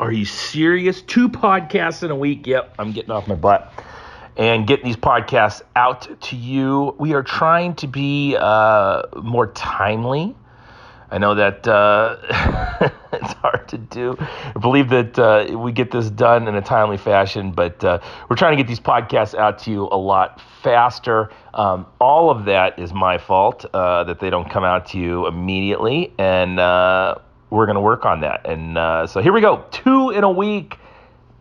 Are you serious? 2 podcasts in a week? Yep, I'm getting off my butt and getting these podcasts out to you. We are trying to be more timely. I know that it's hard to do. I believe that we get this done in a timely fashion, but we're trying to get these podcasts out to you a lot faster. All of that is my fault, that they don't come out to you immediately, and we're going to work on that. And so here we go, 2 in a week.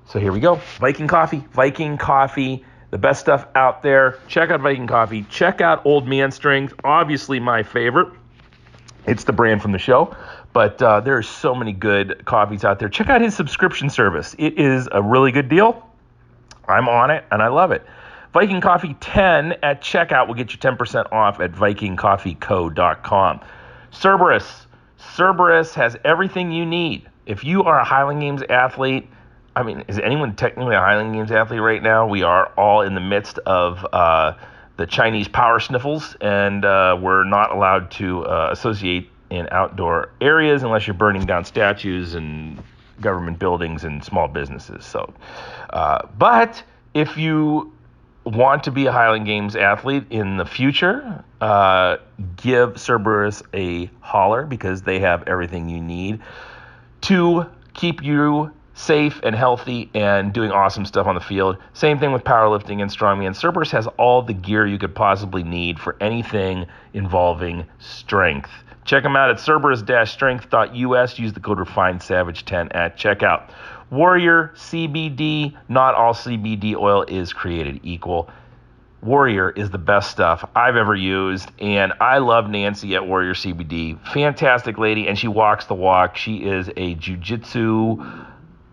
So here we go. Viking Coffee, the best stuff out there. Check out Viking Coffee. Check out Old Man Strength, obviously my favorite. It's the brand from the show, but there are so many good coffees out there. Check out his subscription service. It is a really good deal. I'm on it, and I love it. Viking Coffee 10 at checkout will get you 10% off at vikingcoffeeco.com. Cerberus has everything you need. If you are a Highland Games athlete, I mean, is anyone technically a Highland Games athlete right now? We are all in the midst of the Chinese power sniffles, and we're not allowed to associate in outdoor areas unless you're burning down statues and government buildings and small businesses. So, but if you want to be a Highland Games athlete in the future, give Cerberus a holler, because they have everything you need to keep you safe and healthy and doing awesome stuff on the field. Same thing with powerlifting and strongman. Cerberus has all the gear you could possibly need for anything involving strength. Check them out at cerberus-strength.us. Use the code REFINEDSAVAGE10 at checkout. Warrior CBD. Not all CBD oil is created equal. Warrior is the best stuff I've ever used, and I love Nancy at Warrior CBD. Fantastic lady, and she walks the walk. She is a jiu-jitsu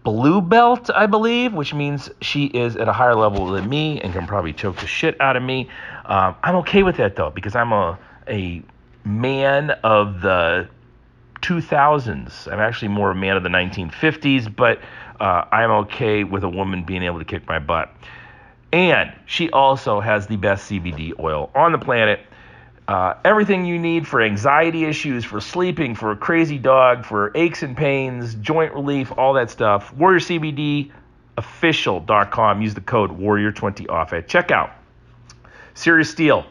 blue belt, I believe, which means she is at a higher level than me and can probably choke the shit out of me. I'm okay with that, though, because I'm a man of the 2000s. I'm actually more a man of the 1950s, but I'm okay with a woman being able to kick my butt. And she also has the best CBD oil on the planet. Everything you need for anxiety issues, for sleeping, for a crazy dog, for aches and pains, joint relief, all that stuff. WarriorCBDofficial.com. Use the code Warrior20 off at checkout. Serious Steel,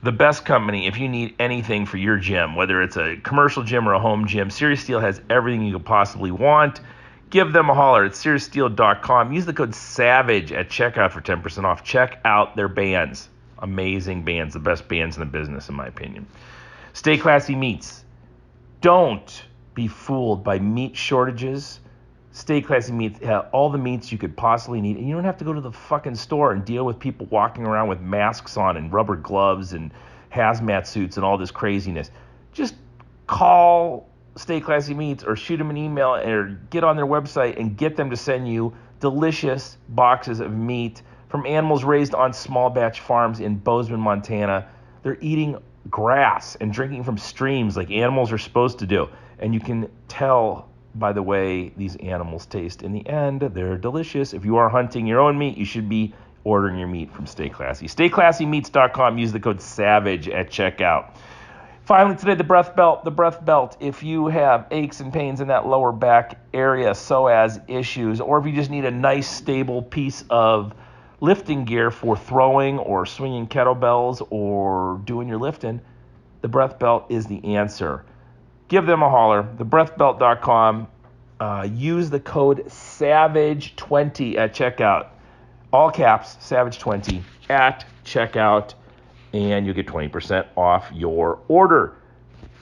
the best company if you need anything for your gym, whether it's a commercial gym or a home gym. Serious Steel has everything you could possibly want. Give them a holler at SeriousSteel.com. Use the code SAVAGE at checkout for 10% off. Check out their bands. Amazing bands, the best bands in the business, in my opinion. Stay Classy Meats. Don't be fooled by meat shortages. Stay Classy Meats have all the meats you could possibly need, and you don't have to go to the fucking store and deal with people walking around with masks on and rubber gloves and hazmat suits and all this craziness. Just call Stay Classy Meats or shoot them an email or get on their website and get them to send you delicious boxes of meat from animals raised on small batch farms in Bozeman, Montana. They're eating grass and drinking from streams like animals are supposed to do. And you can tell by the way these animals taste. In the end, they're delicious. If you are hunting your own meat, you should be ordering your meat from Stay Classy. StayClassyMeats.com. Use the code SAVAGE at checkout. Finally today, the breath belt. If you have aches and pains in that lower back area, psoas issues, or if you just need a nice stable piece of lifting gear for throwing or swinging kettlebells or doing your lifting, the breath belt is the answer. Give them a holler, thebreathbelt.com. Use the code SAVAGE20 at checkout. All caps, SAVAGE20 at checkout, and you'll get 20% off your order.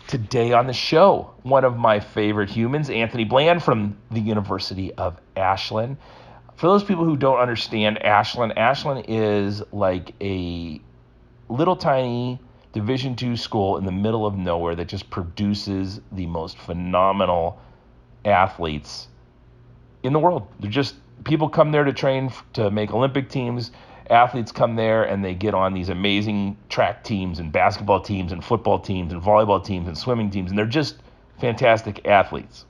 Today on the show, one of my favorite humans, Anthony Bland from the University of Ashland. For those people who don't understand Ashland is like a little tiny Division II school in the middle of nowhere that just produces the most phenomenal athletes in the world. They're just, people come there to train to make Olympic teams. Athletes come there and they get on these amazing track teams and basketball teams and football teams and volleyball teams and swimming teams, and they're just fantastic athletes.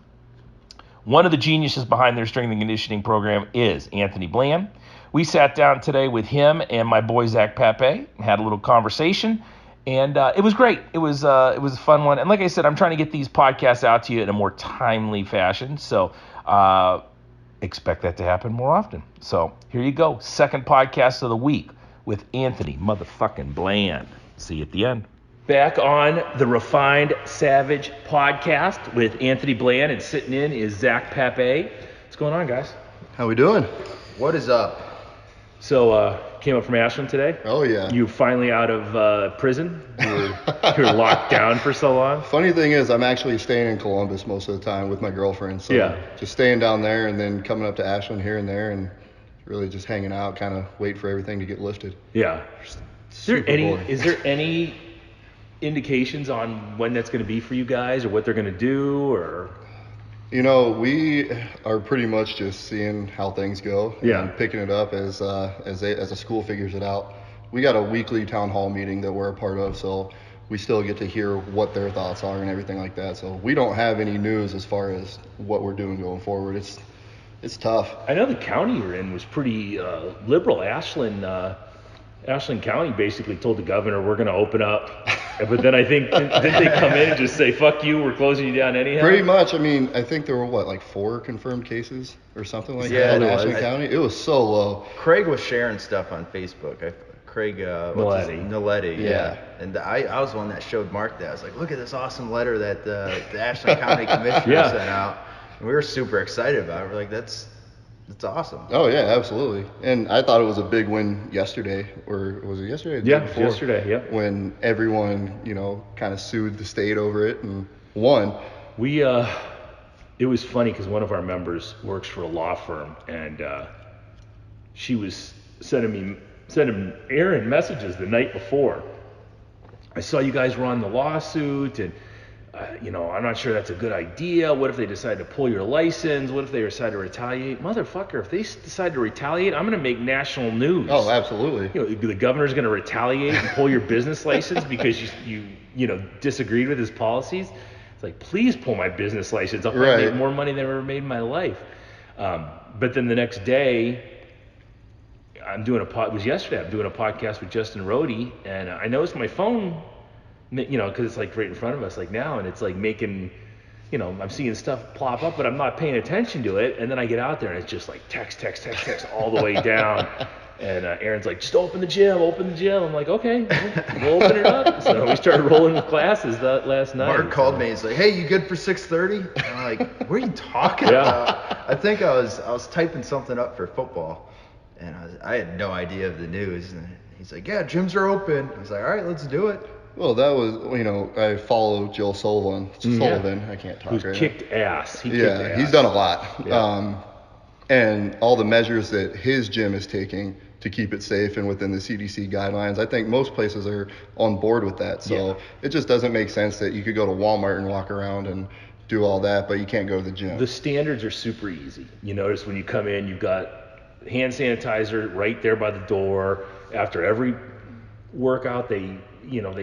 One of the geniuses behind their strength and conditioning program is Anthony Bland. We sat down today with him and my boy Zach Pape, had a little conversation, and it was great. It was a fun one. And like I said, I'm trying to get these podcasts out to you in a more timely fashion. So expect that to happen more often. So here you go. Second podcast of the week with Anthony motherfucking Bland. See you at the end. Back on the Refined Savage podcast with Anthony Bland, and sitting in is Zach Pape. What's going on, guys? How we doing? What is up? So, came up from Ashland today. Oh, yeah. You finally out of prison? You were locked down for so long? Funny thing is, I'm actually staying in Columbus most of the time with my girlfriend. So Yeah. just staying down there and then coming up to Ashland here and there and really just hanging out, kind of wait for everything to get lifted. Yeah. Super boring. Is there any indications on when that's going to be for you guys, or what they're going to do, or? You know, we are pretty much just seeing how things go and picking it up as the school figures it out. We got a weekly town hall meeting that we're a part of, so we still get to hear what their thoughts are and everything like that. So we don't have any news as far as what we're doing going forward. It's tough. I know the county you're in was pretty liberal. Ashland County basically told the governor, we're going to open up. But then I think, didn't they come in and just say, fuck you, we're closing you down anyhow? Pretty much. I mean, I think there were, like 4 confirmed cases or something like that in Ashland County? It was so low. Craig was sharing stuff on Facebook. Craig Naletti. Yeah. And I was the one that showed Mark that. I was like, look at this awesome letter that the Ashland County Commissioner sent out. And we were super excited about it. We're like, that's awesome. Oh, yeah, absolutely. And I thought it was a big win yesterday, or was it yesterday? Yeah, yesterday, yeah. When everyone, kind of sued the state over it and won. It was funny because one of our members works for a law firm, and she was sending Aaron messages the night before. I saw you guys were on the lawsuit, and I'm not sure that's a good idea. What if they decide to pull your license? What if they decide to retaliate? Motherfucker, if they decide to retaliate, I'm going to make national news. Oh, absolutely. The governor's going to retaliate and pull your business license because you disagreed with his policies. It's like, please pull my business license. I'll probably make more money than I've ever made in my life. But then the next day, I'm doing a podcast with Justin Rohde, and I noticed my phone, because it's like right in front of us like now, and it's like making, I'm seeing stuff plop up, but I'm not paying attention to it. And then I get out there and it's just like text all the way down. And Aaron's like, just open the gym. I'm like, okay, we'll open it up. So we started rolling with classes last night. Mark called me. He's like, hey, you good for 6:30? And I'm like, what are you talking about? I think I was typing something up for football, and I had no idea of the news. And he's like, yeah, gyms are open. I was like, all right, let's do it. Well, that was, I follow Joe Sullivan. I can't talk right now. Kicked ass. He kicked ass. He's done a lot. Yeah. And all the measures that his gym is taking to keep it safe and within the CDC guidelines, I think most places are on board with that. So it just doesn't make sense that you could go to Walmart and walk around and do all that, but you can't go to the gym. The standards are super easy. You notice when you come in, you've got hand sanitizer right there by the door. After every workout, they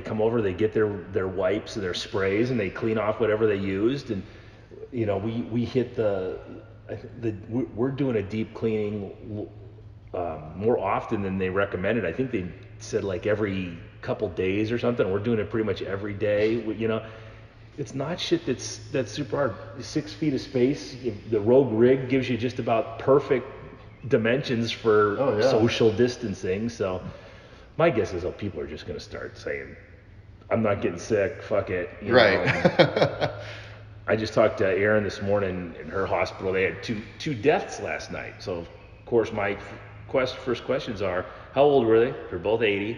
come over, they get their wipes and their sprays, and they clean off whatever they used. And we hit we're doing a deep cleaning more often than they recommended. I think they said like every couple days or something. We're doing it pretty much every day. It's not shit that's super hard. 6 feet of space. The Rogue rig gives you just about perfect dimensions for social distancing. So my guess is people are just going to start saying, I'm not getting sick, fuck it. I just talked to Erin this morning in her hospital. They had two deaths last night. So, of course, my first questions are, how old were they? They're both 80.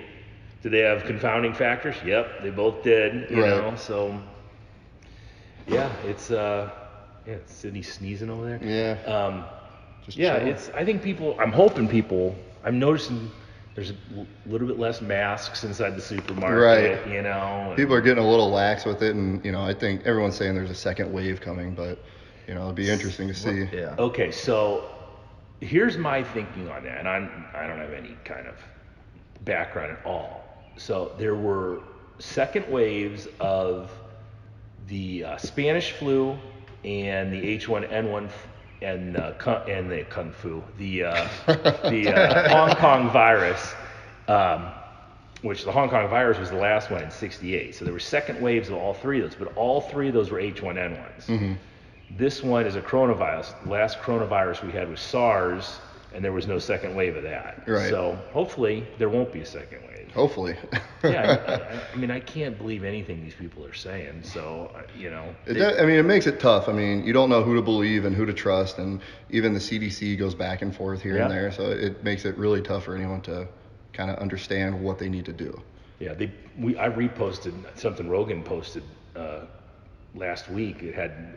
Did they have confounding factors? Yep, they both did, you know. So, yeah, it's Sydney sneezing over there. Yeah. I think I'm noticing there's a little bit less masks inside the supermarket, People are getting a little lax with it, and, I think everyone's saying there's a second wave coming, but, it'll be interesting to see. Yeah. Okay, so here's my thinking on that, and I don't have any kind of background at all. So there were second waves of the Spanish flu and the H1N1 and the Kung Fu, the Hong Kong virus, which the Hong Kong virus was the last one in '68. So there were second waves of all three of those, but all three of those were H1N1s. Mm-hmm. This one is a coronavirus. The last coronavirus we had was SARS, and there was no second wave of that. Right. So hopefully there won't be a second wave. Hopefully. Yeah, I mean, I can't believe anything these people are saying. So, It makes it tough. I mean, you don't know who to believe and who to trust, and even the CDC goes back and forth here and there. So it makes it really tough for anyone to kind of understand what they need to do. Yeah, I reposted something Rogan posted last week. It had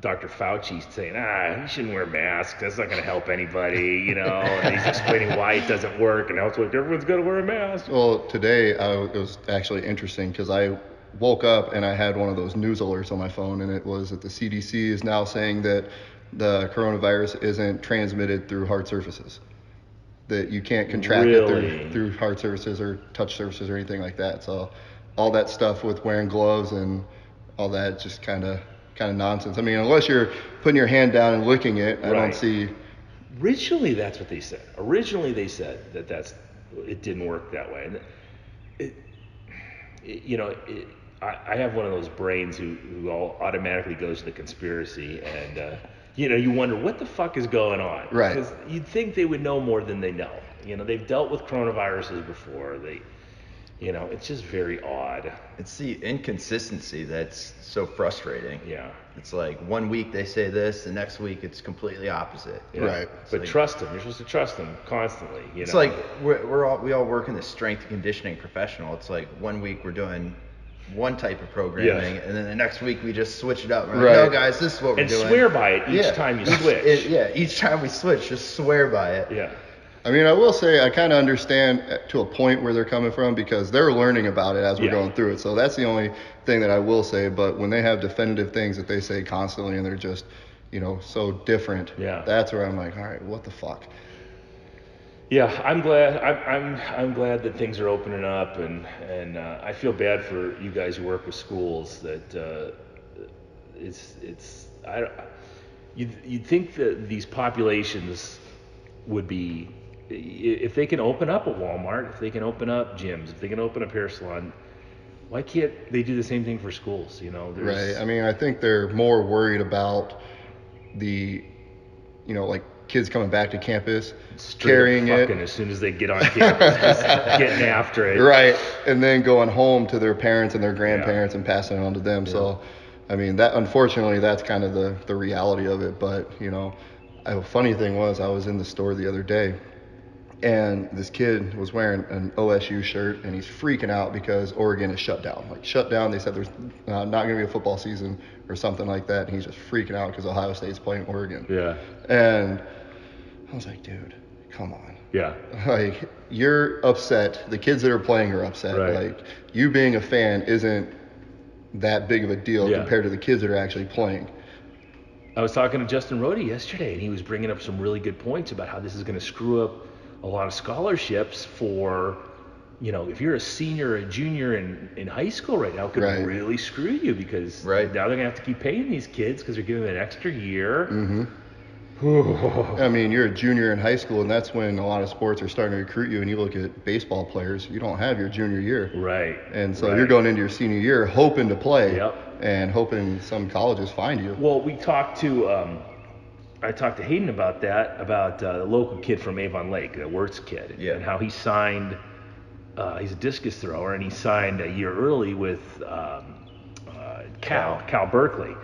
Dr. Fauci saying, you shouldn't wear masks. That's not going to help anybody, and he's explaining why it doesn't work, and now it's like everyone's got to wear a mask. Well, today it was actually interesting because I woke up and I had one of those news alerts on my phone, and it was that the CDC is now saying that the coronavirus isn't transmitted through hard surfaces, that you can't contract it through hard surfaces or touch surfaces or anything like that. So all that stuff with wearing gloves and all that just kind of nonsense. I mean, unless you're putting your hand down and licking it, I don't see. Originally, that's what they said. Originally, they said that it didn't work that way. And I have one of those brains who all automatically goes to the conspiracy, and you wonder what the fuck is going on. Right. Because you'd think they would know more than they know. They've dealt with coronaviruses before. It's just very odd. It's the inconsistency that's so frustrating. Yeah. It's like one week they say this, the next week it's completely opposite. Yeah. Right. But trust them. You're supposed to trust them constantly. It's like we all work in the strength and conditioning professional. It's like one week we're doing one type of programming, and then the next week we just switch it up. We're like, no, guys, this is what we're doing. And swear by it each time you switch. Each time we switch, just swear by it. Yeah. I mean, I will say I kind of understand to a point where they're coming from because they're learning about it as we're going through it. So that's the only thing that I will say. But when they have definitive things that they say constantly and they're just, so different, that's where I'm like, all right, what the fuck? Yeah, I'm glad. I'm glad that things are opening up, and I feel bad for you guys who work with schools that you'd think that these populations would be, if they can open up a Walmart, if they can open up gyms, if they can open a hair salon, why can't they do the same thing for schools? Right. I mean, I think they're more worried about the, like kids coming back to campus, carrying it as soon as they get on campus, getting after it. Right. And then going home to their parents and their grandparents and passing it on to them. Yeah. So, I mean, that unfortunately, that's kind of the reality of it. But, a funny thing was I was in the store the other day, and this kid was wearing an OSU shirt, and he's freaking out because Oregon is shut down. Like, shut down. They said there's not going to be a football season or something like that, and he's just freaking out because Ohio State's playing Oregon. Yeah. And I was like, dude, come on. Yeah. Like, you're upset. The kids that are playing are upset. Right. Like, you being a fan isn't that big of a deal compared to the kids that are actually playing. I was talking to Justin Rhodey yesterday, and he was bringing up some really good points about how this is going to screw up a lot of scholarships for, if you're a senior or a junior in high school right now, it could really screw you because now they're going to have to keep paying these kids because they're giving them an extra year. Mm-hmm. I mean, you're a junior in high school, and that's when a lot of sports are starting to recruit you. And you look at baseball players, you don't have your junior year. Right. And so you're going into your senior year hoping to play and hoping some colleges find you. Well, we talked to, I talked to Hayden about that, about the local kid from Avon Lake, the Wirtz kid, and how he signed, he's a discus thrower, and he signed a year early with Cal Berkeley.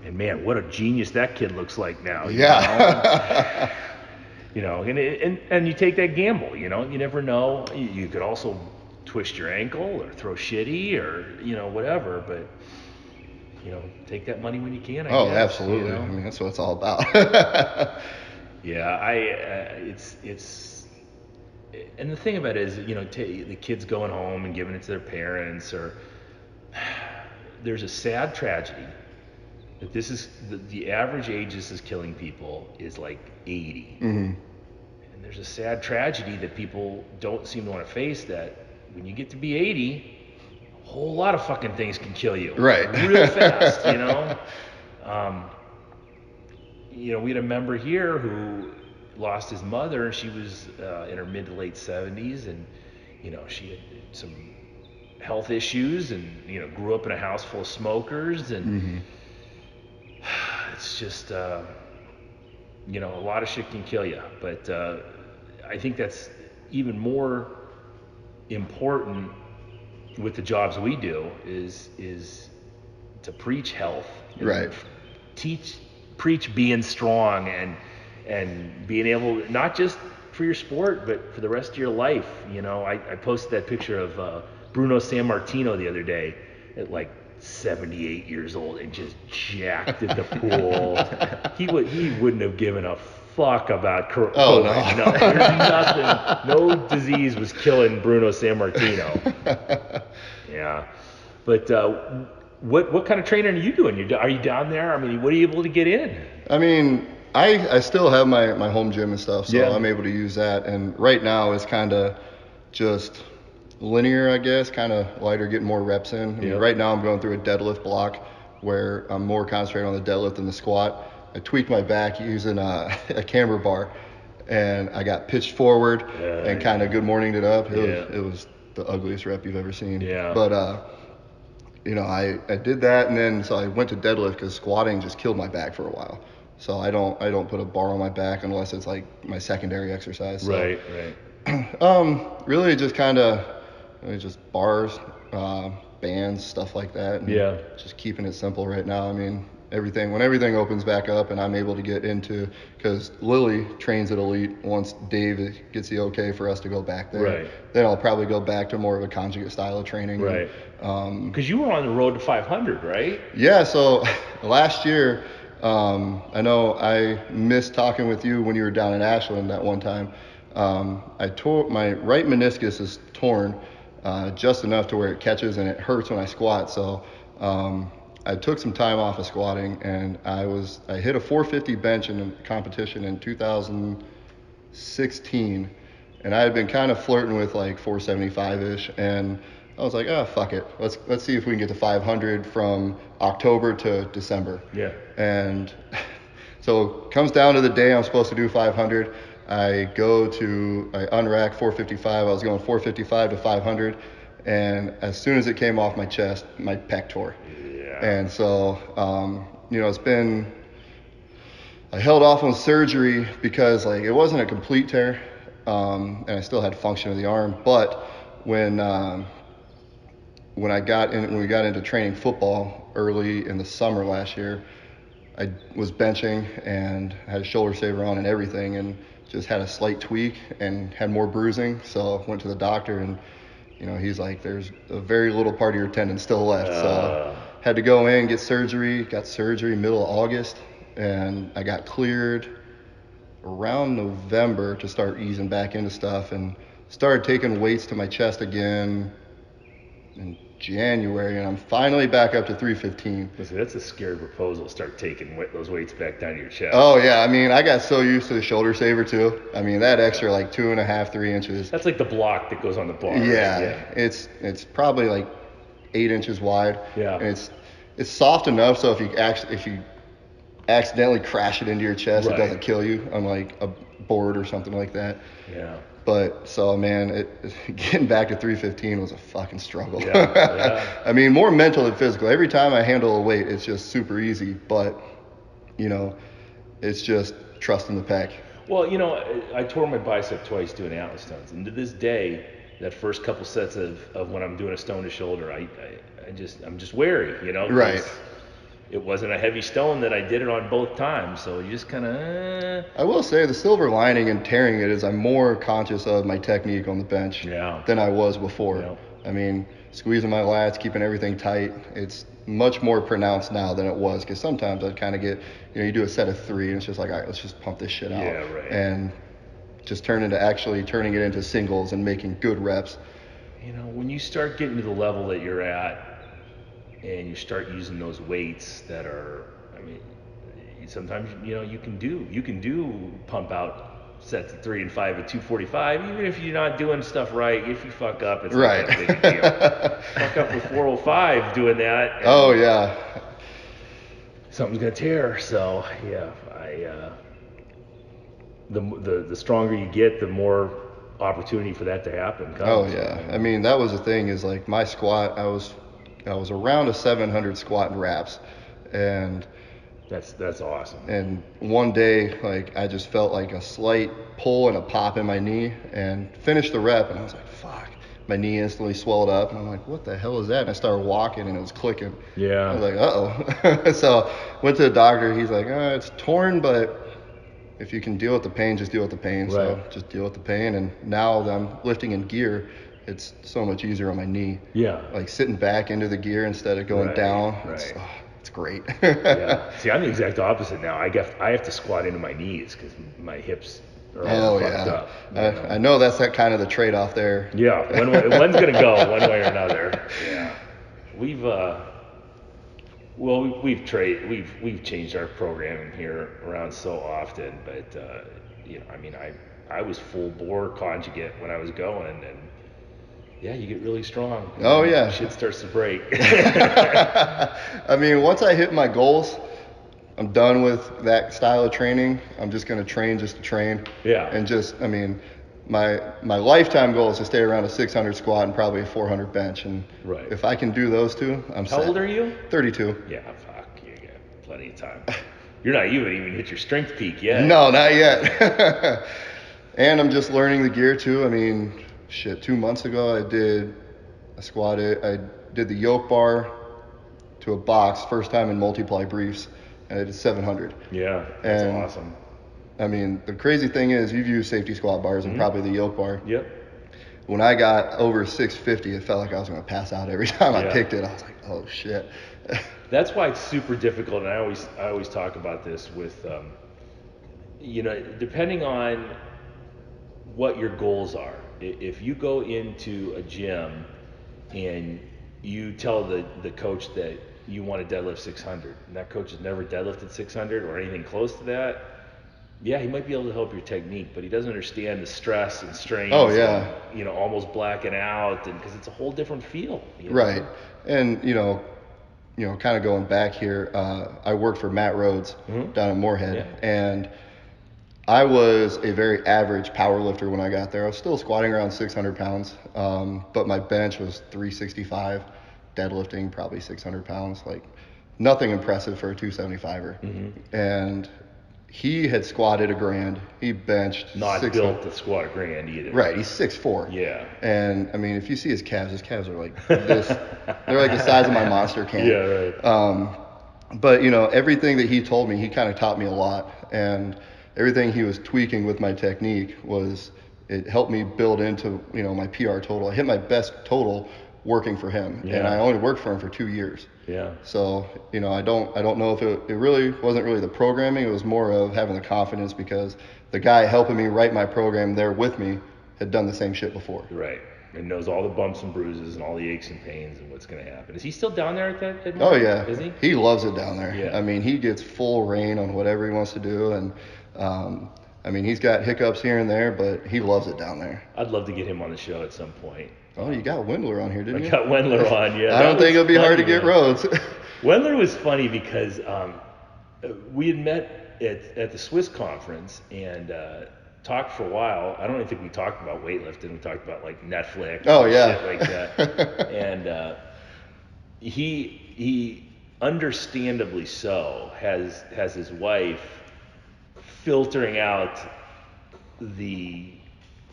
And man, what a genius that kid looks like now. Yeah. And you take that gamble, you never know. You could also twist your ankle or throw shitty or, whatever, but, take that money when you can, I guess. Absolutely. I mean, that's what it's all about. Yeah, it's, and the thing about it is, the kids going home and giving it to their parents, or there's a sad tragedy. That this is the average age this is killing people is like 80. Mm-hmm. And there's a sad tragedy that people don't seem to want to face, that when you get to be 80, a whole lot of fucking things can kill you. Right. Real fast, we had a member here who lost his mother, and she was in her mid to late 70s, and she had some health issues, and grew up in a house full of smokers, and it's just, a lot of shit can kill you. But I think that's even more important with the jobs we do is to preach health. Right. Preach being strong and being able, not just for your sport, but for the rest of your life. I posted that picture of Bruno Sammartino the other day at like 78 years old and just jacked at the pool. He wouldn't have given a fuck about COVID. Oh, no. There's nothing. No disease was killing Bruno Sammartino. Yeah. But what kind of training are you doing? Are you down there? I mean, what are you able to get in? I mean, I still have my home gym and stuff, so I'm able to use that. And right now it's kind of just linear, I guess, kind of lighter, getting more reps in. I mean, right now I'm going through a deadlift block where I'm more concentrated on the deadlift than the squat. I tweaked my back using a camber bar, and I got pitched forward and kind of good morninged it up. It was the ugliest rep you've ever seen. Yeah. But I did that, and then so I went to deadlift because squatting just killed my back for a while. So I don't put a bar on my back unless it's like my secondary exercise. So, right. Really just kind of just bars, bands, stuff like that. And just keeping it simple right now. I mean, when everything opens back up and I'm able to get into, because Lily trains at Elite once Dave gets the okay for us to go back there. Right. Then I'll probably go back to more of a conjugate style of training. Right. Because you were on the road to 500, right? Yeah. So last year, I know I missed talking with you when you were down in Ashland that one time. I tore my right meniscus is torn just enough to where it catches and it hurts when I squat. So I took some time off of squatting, and I hit a 450 bench in a competition in 2016, and I had been kind of flirting with like 475-ish, and I was like, fuck it. Let's see if we can get to 500 from October to December. Yeah. And so it comes down to the day I'm supposed to do 500. I unrack 455. I was going 455 to 500. And as soon as it came off my chest, my pec tore. Yeah. And so, I held off on surgery because like it wasn't a complete tear. And I still had function of the arm. But when we got into training football early in the summer last year, I was benching and had a shoulder saver on and everything, and just had a slight tweak and had more bruising. So I went to the doctor, and he's like, there's a very little part of your tendon still left. So had to go in, get surgery. Got surgery middle of August, and I got cleared around November to start easing back into stuff, and started taking weights to my chest again in January, and I'm finally back up to 315. Listen, that's a scary proposal. Start taking those weights back down to your chest. Oh yeah, I mean, I got so used to the shoulder saver too. I mean, that extra like 2.5, 3 inches. That's like the block that goes on the bar. Yeah, right? It's probably like 8 inches wide. Yeah. And it's soft enough so if you accidentally crash it into your chest, It doesn't kill you, unlike a board or something like that. Yeah. But so, man, getting back to 315 was a fucking struggle. Yeah. I mean, more mental than physical. Every time I handle a weight, it's just super easy. But, it's just trusting the pack. Well, I tore my bicep twice doing Atlas stones. And to this day, that first couple sets of when I'm doing a stone to shoulder, I'm just wary, Right. It wasn't a heavy stone that I did it on both times, so you just kind of. I will say the silver lining in tearing it is I'm more conscious of my technique on the bench than I was before. Yeah. I mean, squeezing my lats, keeping everything tight, it's much more pronounced now than it was, because sometimes I'd kind of get, you do a set of 3 and it's just like, all right, let's just pump this shit out. Yeah, right. And just turning it into singles and making good reps. When you start getting to the level that you're at, and you start using those weights that are, sometimes you can do pump out sets of 3 and 5 at 245, even if you're not doing stuff right. If you fuck up, it's not that big a deal. Fuck up with 405 doing that. Oh yeah. Something's gonna tear. So yeah, the stronger you get, the more opportunity for that to happen comes. Oh yeah. I mean, that was the thing, is like my squat, I was around a 700 squat in reps, and That's awesome. And one day, like, I just felt like a slight pull and a pop in my knee, and finished the rep, and I was like, fuck. My knee instantly swelled up, and I'm like, what the hell is that? And I started walking, and it was clicking. Yeah. I was like, uh-oh. So went to the doctor. He's like, it's torn, but if you can deal with the pain, just deal with the pain. Right. So just deal with the pain. And now that I'm lifting in gear, it's so much easier on my knee. Yeah. Like sitting back into the gear instead of going down. Right. It's great. Yeah. See, I'm the exact opposite now. I have to squat into my knees because my hips are all fucked up. I know that's that kind of the trade-off there. Yeah. One's gonna go one way or another. Yeah. We've changed our programming here around so often, but I was full bore conjugate when I was going, and yeah, you get really strong. Oh yeah. Shit starts to break. I mean, once I hit my goals, I'm done with that style of training. I'm just gonna train just to train. Yeah. And my lifetime goal is to stay around a 600 squat and probably a 400 bench. And if I can do those two, I'm set. How old are you? 32. Yeah, fuck, you got plenty of time. You haven't even hit your strength peak yet. No, not yet. And I'm just learning the gear too. I mean, 2 months ago I did the yoke bar to a box, first time in multiply briefs, and I did 700. Yeah, that's awesome. I mean, the crazy thing is, you've used safety squat bars and probably the yoke bar. Yep. When I got over 650, it felt like I was going to pass out every time I picked it. I was like, oh shit. That's why it's super difficult, and I always talk about this with, depending on what your goals are. If you go into a gym and you tell the coach that you want to deadlift 600, and that coach has never deadlifted 600 or anything close to that, yeah, he might be able to help your technique, but he doesn't understand the stress and strain. Oh yeah. And, almost blacking out, and because it's a whole different feel. Right. And kind of going back here, I worked for Matt Rhodes down in Moorhead, and I was a very average power lifter when I got there. I was still squatting around 600 pounds, but my bench was 365, deadlifting probably 600 pounds, like nothing impressive for a 275er. And he had squatted a grand. He benched not built to squat a grand either. Right, he's 6'4". Yeah. And I mean, if you see his calves are like this. They're like the size of my monster can. Yeah, right. But everything that he told me, he kind of taught me a lot, and everything he was tweaking with my technique it helped me build into my PR total. I hit my best total working for him, and I only worked for him for 2 years. Yeah. So I don't know if it really wasn't really the programming. It was more of having the confidence, because the guy helping me write my program there with me had done the same shit before. Right. And knows all the bumps and bruises and all the aches and pains and what's going to happen. Is he still down there at Oh yeah. Is he? He loves it down there. Yeah. I mean, he gets full reign on whatever he wants to do, and he's got hiccups here and there, but he loves it down there. I'd love to get him on the show at some point. Oh, you got Wendler on here, didn't you? I got Wendler on, yeah. I don't think it'll be hard to get Rhodes. Wendler was funny because we had met at the Swiss conference and talked for a while. I don't even think we talked about weightlifting. We talked about like Netflix and shit like that. And he understandably so has his wife filtering out the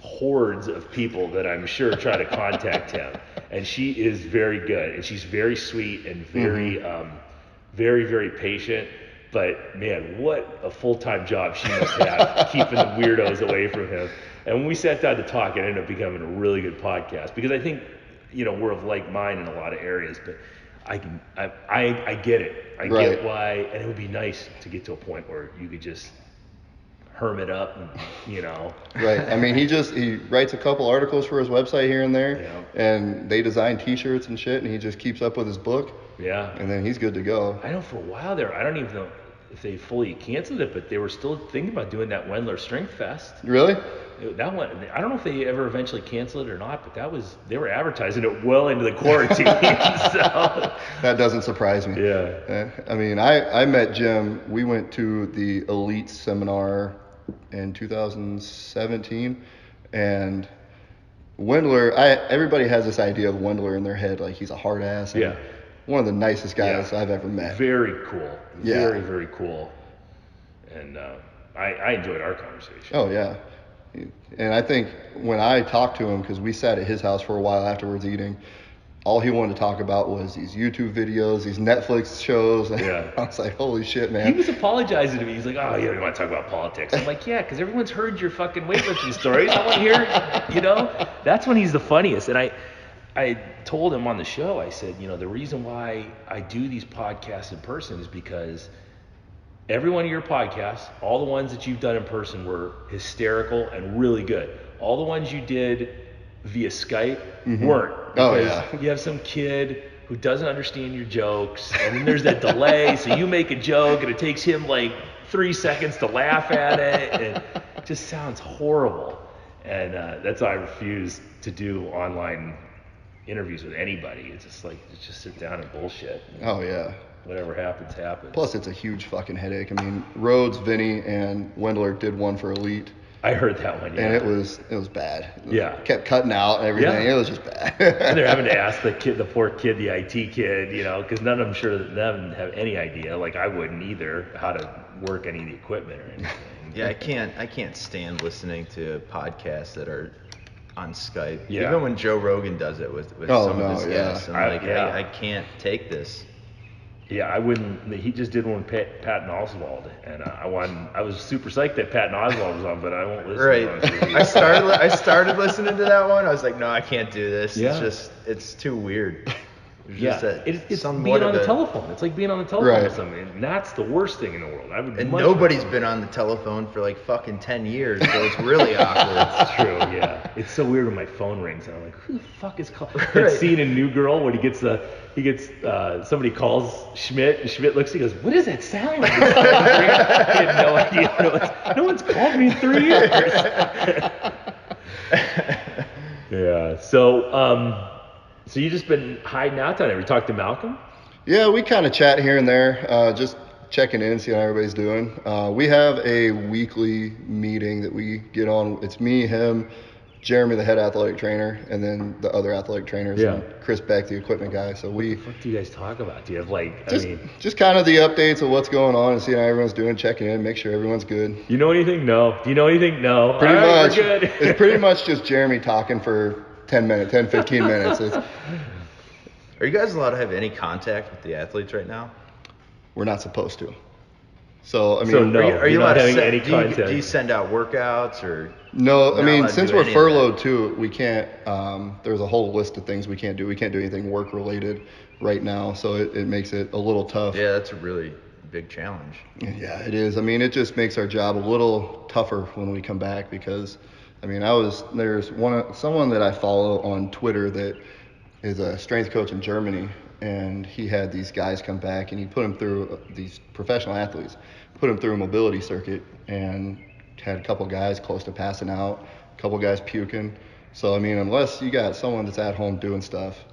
hordes of people that I'm sure try to contact him, and she is very good, and she's very sweet and very very, very patient. But man, what a full-time job she must have keeping the weirdos away from him. And when we sat down to talk, it ended up becoming a really good podcast, because I think we're of like mind in a lot of areas, but I get it. I get why, and it would be nice to get to a point where you could just hermit up and, Right. I mean, he writes a couple articles for his website here and there, and they design t-shirts and shit, and he just keeps up with his book. Yeah. And then he's good to go. I know for a while there, I don't even know if they fully canceled it, but they were still thinking about doing that Wendler Strength Fest. Really? That one, I don't know if they ever eventually canceled it or not, but they were advertising it well into the quarantine. So. That doesn't surprise me. Yeah. I mean, I met Jim. We went to the Elite seminar in 2017, and Wendler, everybody has this idea of Wendler in their head, like he's a hard ass. And one of the nicest guys I've ever met. Very cool. Yeah. Very, very cool. And I enjoyed our conversation. Oh, yeah. And I think when I talked to him, because we sat at his house for a while afterwards eating, all he wanted to talk about was these YouTube videos, these Netflix shows. Yeah. I was like, holy shit, man. He was apologizing to me. He's like, oh, you don't want to talk about politics. I'm like, yeah, because everyone's heard your fucking weightlifting stories. I want to hear, That's when he's the funniest. And I told him on the show, I said, the reason why I do these podcasts in person is because every one of your podcasts, all the ones that you've done in person were hysterical and really good. All the ones you did via Skype weren't. Because you have some kid who doesn't understand your jokes, and then there's that delay, so you make a joke, and it takes him like 3 seconds to laugh at it, and it just sounds horrible. And that's why I refuse to do online interviews with anybody. It's just like, just sit down and bullshit. Oh, yeah. Whatever happens, happens. Plus, it's a huge fucking headache. I mean, Rhodes, Vinny, and Wendler did one for Elite. I heard that one, yeah. And it was bad. Yeah. Kept cutting out and everything. Yeah. It was just bad. And they're having to ask the poor kid, the IT kid, because none of them sure that them have any idea, like I wouldn't either, how to work any of the equipment or anything. Yeah, I can't stand listening to podcasts that are on Skype. Yeah. Even when Joe Rogan does it with some of his guests. I can't take this. Yeah, I wouldn't. He just did one with Patton Oswalt, and I was super psyched that Patton Oswalt was on, but I won't listen. Right. To it. I started listening to that one. I was like, no, I can't do this. Yeah. It's too weird. It's being on the telephone. It's like being on the telephone with somebody, and that's the worst thing in the world. And nobody's been on the telephone for like fucking 10 years, so it's really awkward. It's true, yeah. It's so weird when my phone rings, and I'm like, who the fuck is calling? That scene in New Girl when he gets somebody calls Schmidt, and Schmidt looks, he goes, what does that sound like? He had no idea. No one's called me in 3 years. Yeah, so you just been hiding out down there. We talked to Malcolm? Yeah, we kind of chat here and there, just checking in, see how everybody's doing. We have a weekly meeting that we get on. It's me, him, Jeremy, the head athletic trainer, and then the other athletic trainers, and Chris Beck, the equipment guy. So what the fuck do you guys talk about? Do you have just kind of the updates of what's going on and seeing how everyone's doing, checking in, make sure everyone's good. You know anything? No. Do you know anything? No. Pretty much. We're good. It's pretty much just Jeremy talking for 10, 15 minutes. Are you guys allowed to have any contact with the athletes right now? We're not supposed to. So, I mean, are you allowed to any contact? Do you send out workouts or? No, I mean, since we're furloughed too, we can't, there's a whole list of things we can't do. We can't do anything work related right now. So it makes it a little tough. Yeah, that's a really big challenge. Yeah, it is. I mean, it just makes our job a little tougher when we come back because, I mean, there's someone that I follow on Twitter that is a strength coach in Germany, and he had these guys come back and he put them through, these professional athletes, put them through a mobility circuit and had a couple guys close to passing out, a couple guys puking. So, I mean, unless you got someone that's at home doing stuff,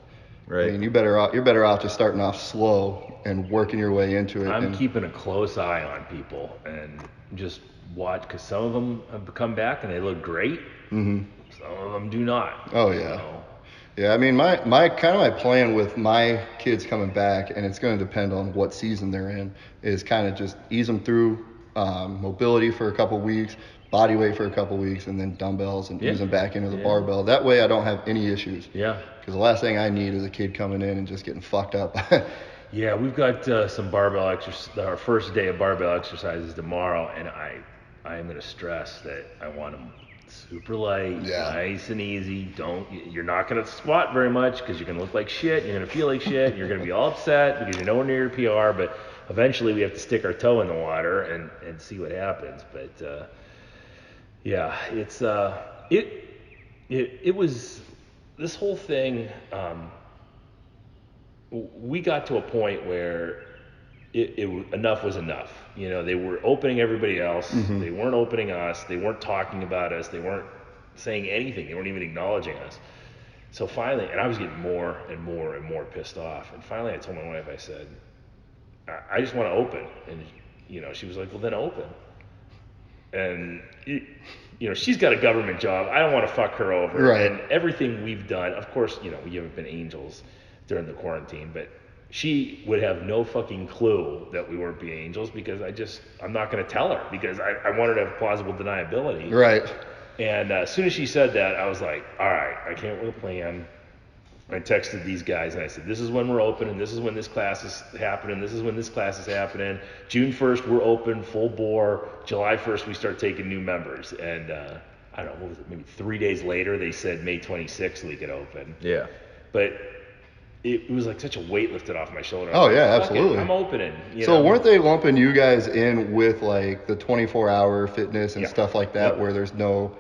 right? I mean, you're better off just starting off slow and working your way into it. I'm keeping a close eye on people and just watch, because some of them have come back and they look great. Mm-hmm. Some of them do not. Oh, yeah. Yeah, I mean, my plan with my kids coming back, and it's going to depend on what season they're in, is kind of just ease them through mobility for a couple weeks, body weight for a couple weeks, and then dumbbells and ease them back into the barbell. That way I don't have any issues. Yeah. Because the last thing I need is a kid coming in and just getting fucked up. Yeah, we've got some barbell exercises. Our first day of barbell exercises tomorrow, and I am going to stress that I want them super light, nice and easy. You're not going to squat very much because you're going to look like shit. You're going to feel like shit. And you're going to be all upset because you're nowhere near your PR. But eventually we have to stick our toe in the water and see what happens. But yeah, it's it was this whole thing. We got to a point where enough was enough. You know, they were opening everybody else. Mm-hmm. They weren't opening us. They weren't talking about us. They weren't saying anything. They weren't even acknowledging us. So finally, and I was getting more and more and more pissed off. And finally, I told my wife, I said, I just want to open. And, you know, she was like, well, then open. And, you know, she's got a government job. I don't want to fuck her over. Right. And everything we've done, of course, you know, we haven't been angels during the quarantine, but she would have no fucking clue that we weren't being angels because I'm not going to tell her because I wanted to have plausible deniability. Right. And as soon as she said that, I was like, all right, I came up with a plan. I texted these guys and I said, this is when we're open and this is when this class is happening. This is when this class is happening. June 1st, we're open full bore. July 1st, we start taking new members. And I don't know, what was it? Maybe 3 days later, they said May 26th we could open. Yeah. But it was like such a weight lifted off my shoulder. Oh, yeah, absolutely. I'm opening. So weren't they lumping you guys in with like the 24-hour fitness and stuff like that where there's no,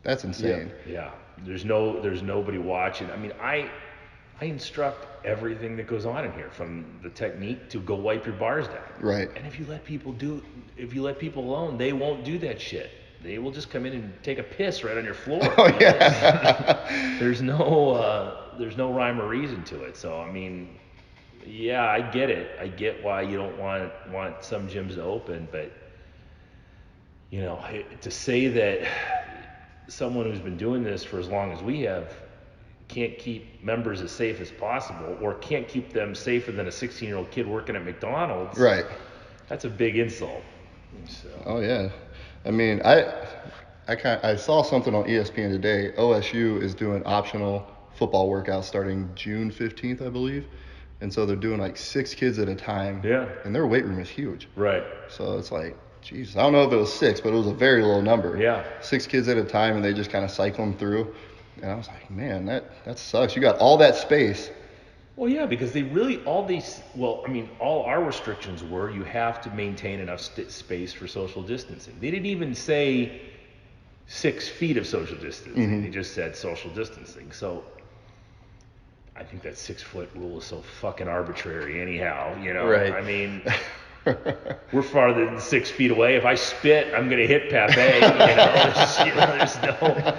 that's insane. Yeah. There's nobody watching. I mean, I instruct everything that goes on in here, from the technique to go wipe your bars down. Right. And if you let people alone, they won't do that shit. They will just come in and take a piss right on your floor. Oh yeah. There's no rhyme or reason to it. So I mean, yeah, I get it. I get why you don't want some gyms to open, but you know, to say that someone who's been doing this for as long as we have can't keep members as safe as possible, or can't keep them safer than a 16-year-old kid working at McDonald's. Right. That's a big insult. So. Oh yeah. I mean, I saw something on ESPN today. OSU is doing optional football workouts starting June 15th, I believe. And so they're doing like 6 kids at a time. Yeah. And their weight room is huge. Right. So it's like, geez, I don't know if it was 6, but it was a very low number. Yeah. 6 kids at a time, and they just kind of cycle them through. And I was like, man, that sucks. You got all that space. Well, yeah, because all our restrictions were you have to maintain enough space for social distancing. They didn't even say 6 feet of social distancing. Mm-hmm. They just said social distancing. So I think that 6-foot rule is so fucking arbitrary anyhow, you know? Right. I mean, we're farther than 6 feet away. If I spit, I'm going to hit Pape, there's no...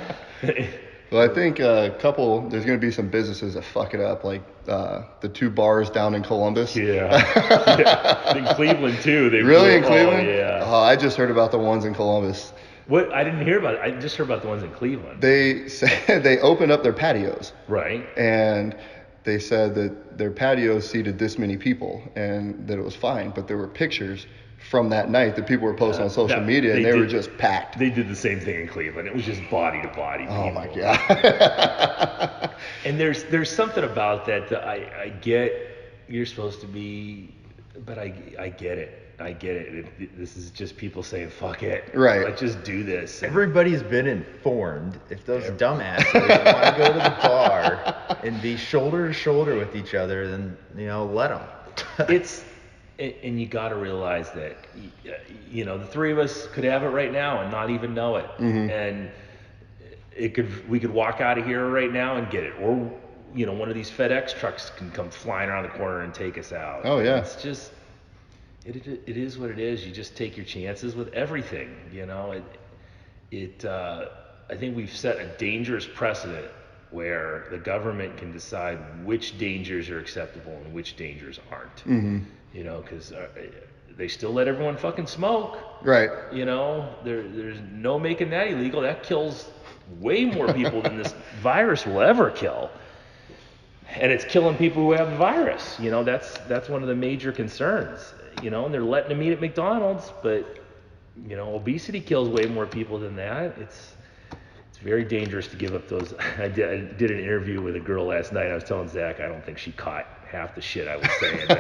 Well, I think there's going to be some businesses that fuck it up, like the 2 bars down in Columbus. Yeah. In Cleveland, too. Really, in Cleveland? Oh, yeah. Oh, I just heard about the ones in Columbus. What? I didn't hear about it. I just heard about the ones in Cleveland. They said they opened up their patios. Right. And they said that their patios seated this many people and that it was fine, but there were pictures from that night that people were posting on social media, and they were just packed. They did the same thing in Cleveland. It was just body to body. Oh my God. And there's something about that I get. You're supposed to be, but I get it. I get it. This is just people saying, fuck it. Right. Let's just do this. Everybody's been informed. If those dumbasses want to go to the bar and be shoulder to shoulder with each other, then, let them. And you got to realize that, the 3 of us could have it right now and not even know it. Mm-hmm. And we could walk out of here right now and get it. Or, one of these FedEx trucks can come flying around the corner and take us out. Oh, yeah. It's just, it is what it is. You just take your chances with everything, I think we've set a dangerous precedent where the government can decide which dangers are acceptable and which dangers aren't. Mm-hmm. Because they still let everyone fucking smoke. Right. There's no making that illegal. That kills way more people than this virus will ever kill. And it's killing people who have the virus. That's one of the major concerns. And they're letting them eat at McDonald's, but obesity kills way more people than that. It's very dangerous to give up those. I did an interview with a girl last night. I was telling Zach I don't think she caught half the shit I was saying.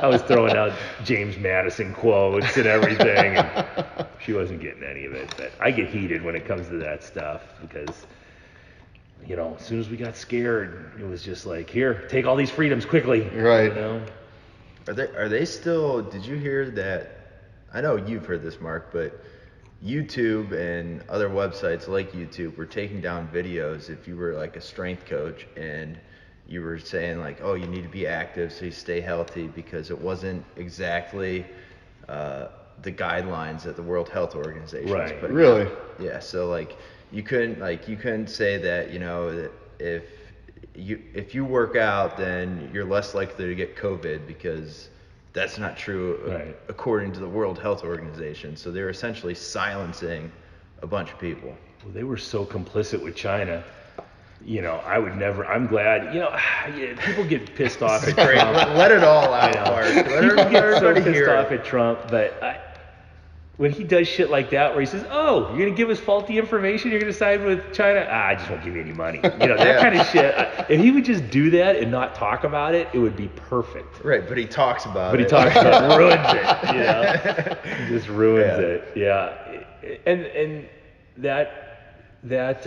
I was throwing out James Madison quotes and everything, and she wasn't getting any of it. But I get heated when it comes to that stuff because, as soon as we got scared, it was just like, here, take all these freedoms quickly. Right. Are they still? Did you hear that? I know you've heard this, Mark, but YouTube and other websites like YouTube were taking down videos if you were like a strength coach and you were saying like, oh, you need to be active so you stay healthy, because it wasn't exactly the guidelines at the World Health Organization. Right. But really? Yeah. So like you couldn't say that, that if you work out, then you're less likely to get COVID, because that's not true. Right. According to the World Health Organization. So they're essentially silencing a bunch of people. Well, they were so complicit with China. I would never. I'm glad. People get pissed off at Great. Trump. Let it all out, Mark. People get so pissed hear off at Trump, but when he does shit like that, where he says, "Oh, you're gonna give us faulty information, you're gonna side with China," I just won't give you any money. That kind of shit. If he would just do that and not talk about it, it would be perfect. Right, but he talks about it. But he talks about it, ruins it. He just ruins it. Yeah, and that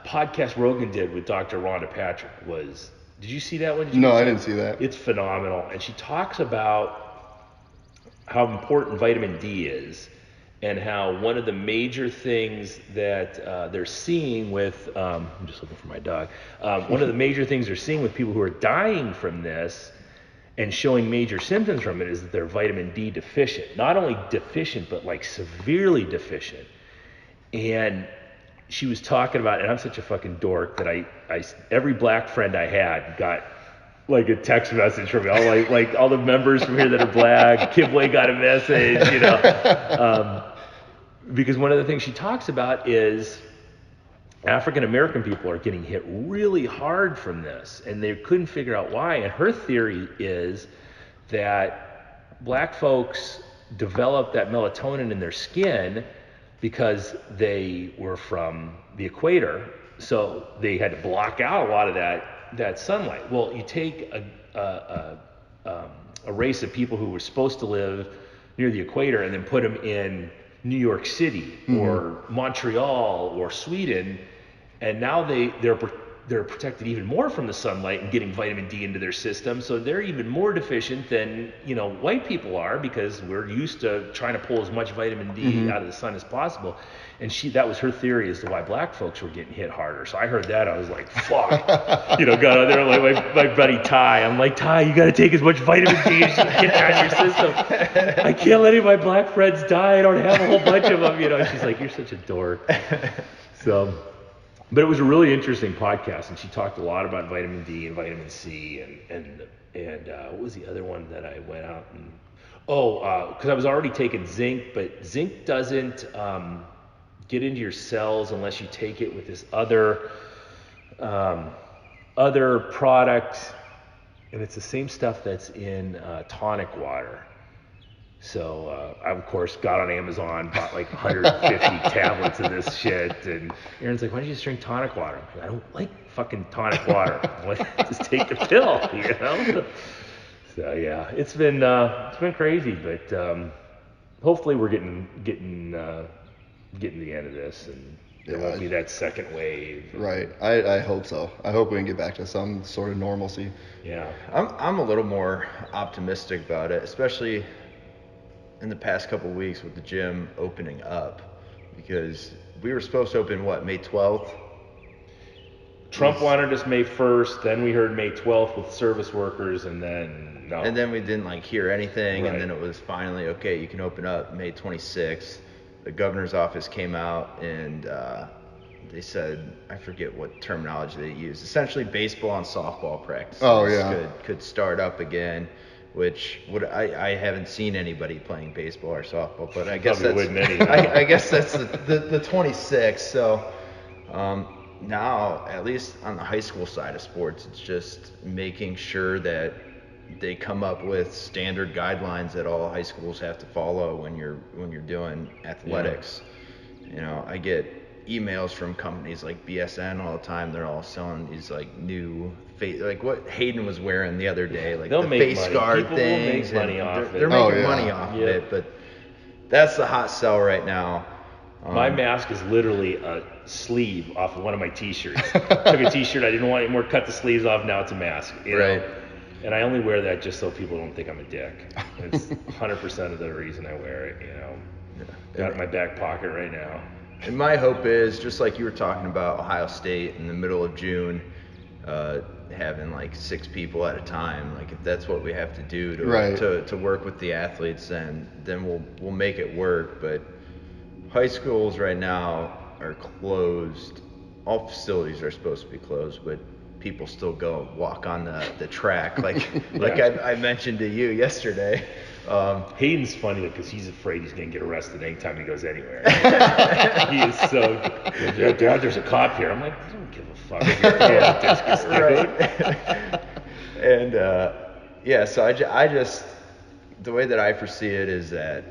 podcast Rogan did with Dr. Rhonda Patrick was. Did you see that one? No, I didn't see that. It's phenomenal, and she talks about how important vitamin D is, and how one of the major things that they're seeing with, I'm just looking for my dog, one of the major things they're seeing with people who are dying from this and showing major symptoms from it is that they're vitamin D deficient. Not only deficient, but like severely deficient. And she was talking about, and I'm such a fucking dork that I every black friend I had got like a text message from me. All all the members from here that are black, Kibwe got a message, because one of the things she talks about is African American people are getting hit really hard from this, and they couldn't figure out why. And her theory is that black folks developed that melatonin in their skin because they were from the equator, so they had to block out a lot of that sunlight. Well, you take a race of people who were supposed to live near the equator and then put them in New York City or Montreal or Sweden, and now they're protected even more from the sunlight and getting vitamin D into their system, so they're even more deficient than white people are, because we're used to trying to pull as much vitamin D out of the sun as possible. And that was her theory as to why black folks were getting hit harder. So I heard that, I was like, fuck. Got out there like my buddy Ty. I'm like, Ty, you got to take as much vitamin D as you can get out of your system. I can't let any of my black friends die. I don't have a whole bunch of them. She's like, you're such a dork. So, but it was a really interesting podcast, and she talked a lot about vitamin D and vitamin C and what was the other one that I went out and because I was already taking zinc, but zinc doesn't get into your cells unless you take it with this other product, and it's the same stuff that's in tonic water. So I, of course, got on Amazon, bought like 150 tablets of this shit, and Aaron's like, why don't you just drink tonic water? I'm like, I don't like fucking tonic water. I'm like, just take the pill, So yeah, it's been crazy, but hopefully we're getting to the end of this, and there won't be that second wave. Right. I hope so. I hope we can get back to some sort of normalcy. Yeah. I'm a little more optimistic about it, especially in the past couple of weeks with the gym opening up, because we were supposed to open May 12th. Trump wanted us May 1st, then we heard May 12th with service workers, and then no. And then we didn't hear anything, Right. And then it was finally, okay, you can open up May 26th. The governor's office came out and they said, I forget what terminology they used. Essentially, baseball and softball practices could start up again, which I haven't seen anybody playing baseball or softball, but I guess I guess that's the 26th. So now, at least on the high school side of sports, it's just making sure that they come up with standard guidelines that all high schools have to follow when you're doing athletics. Yeah. I get emails from companies like BSN all the time. They're all selling these new face, like what Hayden was wearing the other day, like the face money. Guard People things. Will make money off they're making money off of it, but that's the hot sell right now. My mask is literally a sleeve off of one of my t-shirts. Took a t-shirt, I didn't want anymore, cut the sleeves off, now it's a mask. Right. And I only wear that just so people don't think I'm a dick. It's 100% of the reason I wear it, Got it in my back pocket right now. And my hope is, just like you were talking about Ohio State in the middle of June, having 6 people at a time, if that's what we have to do to work with the athletes, then we'll make it work. But high schools right now are closed. All facilities are supposed to be closed, but people still go walk on the track, I mentioned to you yesterday. Hayden's funny because he's afraid he's going to get arrested anytime he goes anywhere. He is so, Dad, there's a cop here. I'm like, I don't give a fuck. Right. And so I just, the way that I foresee it is that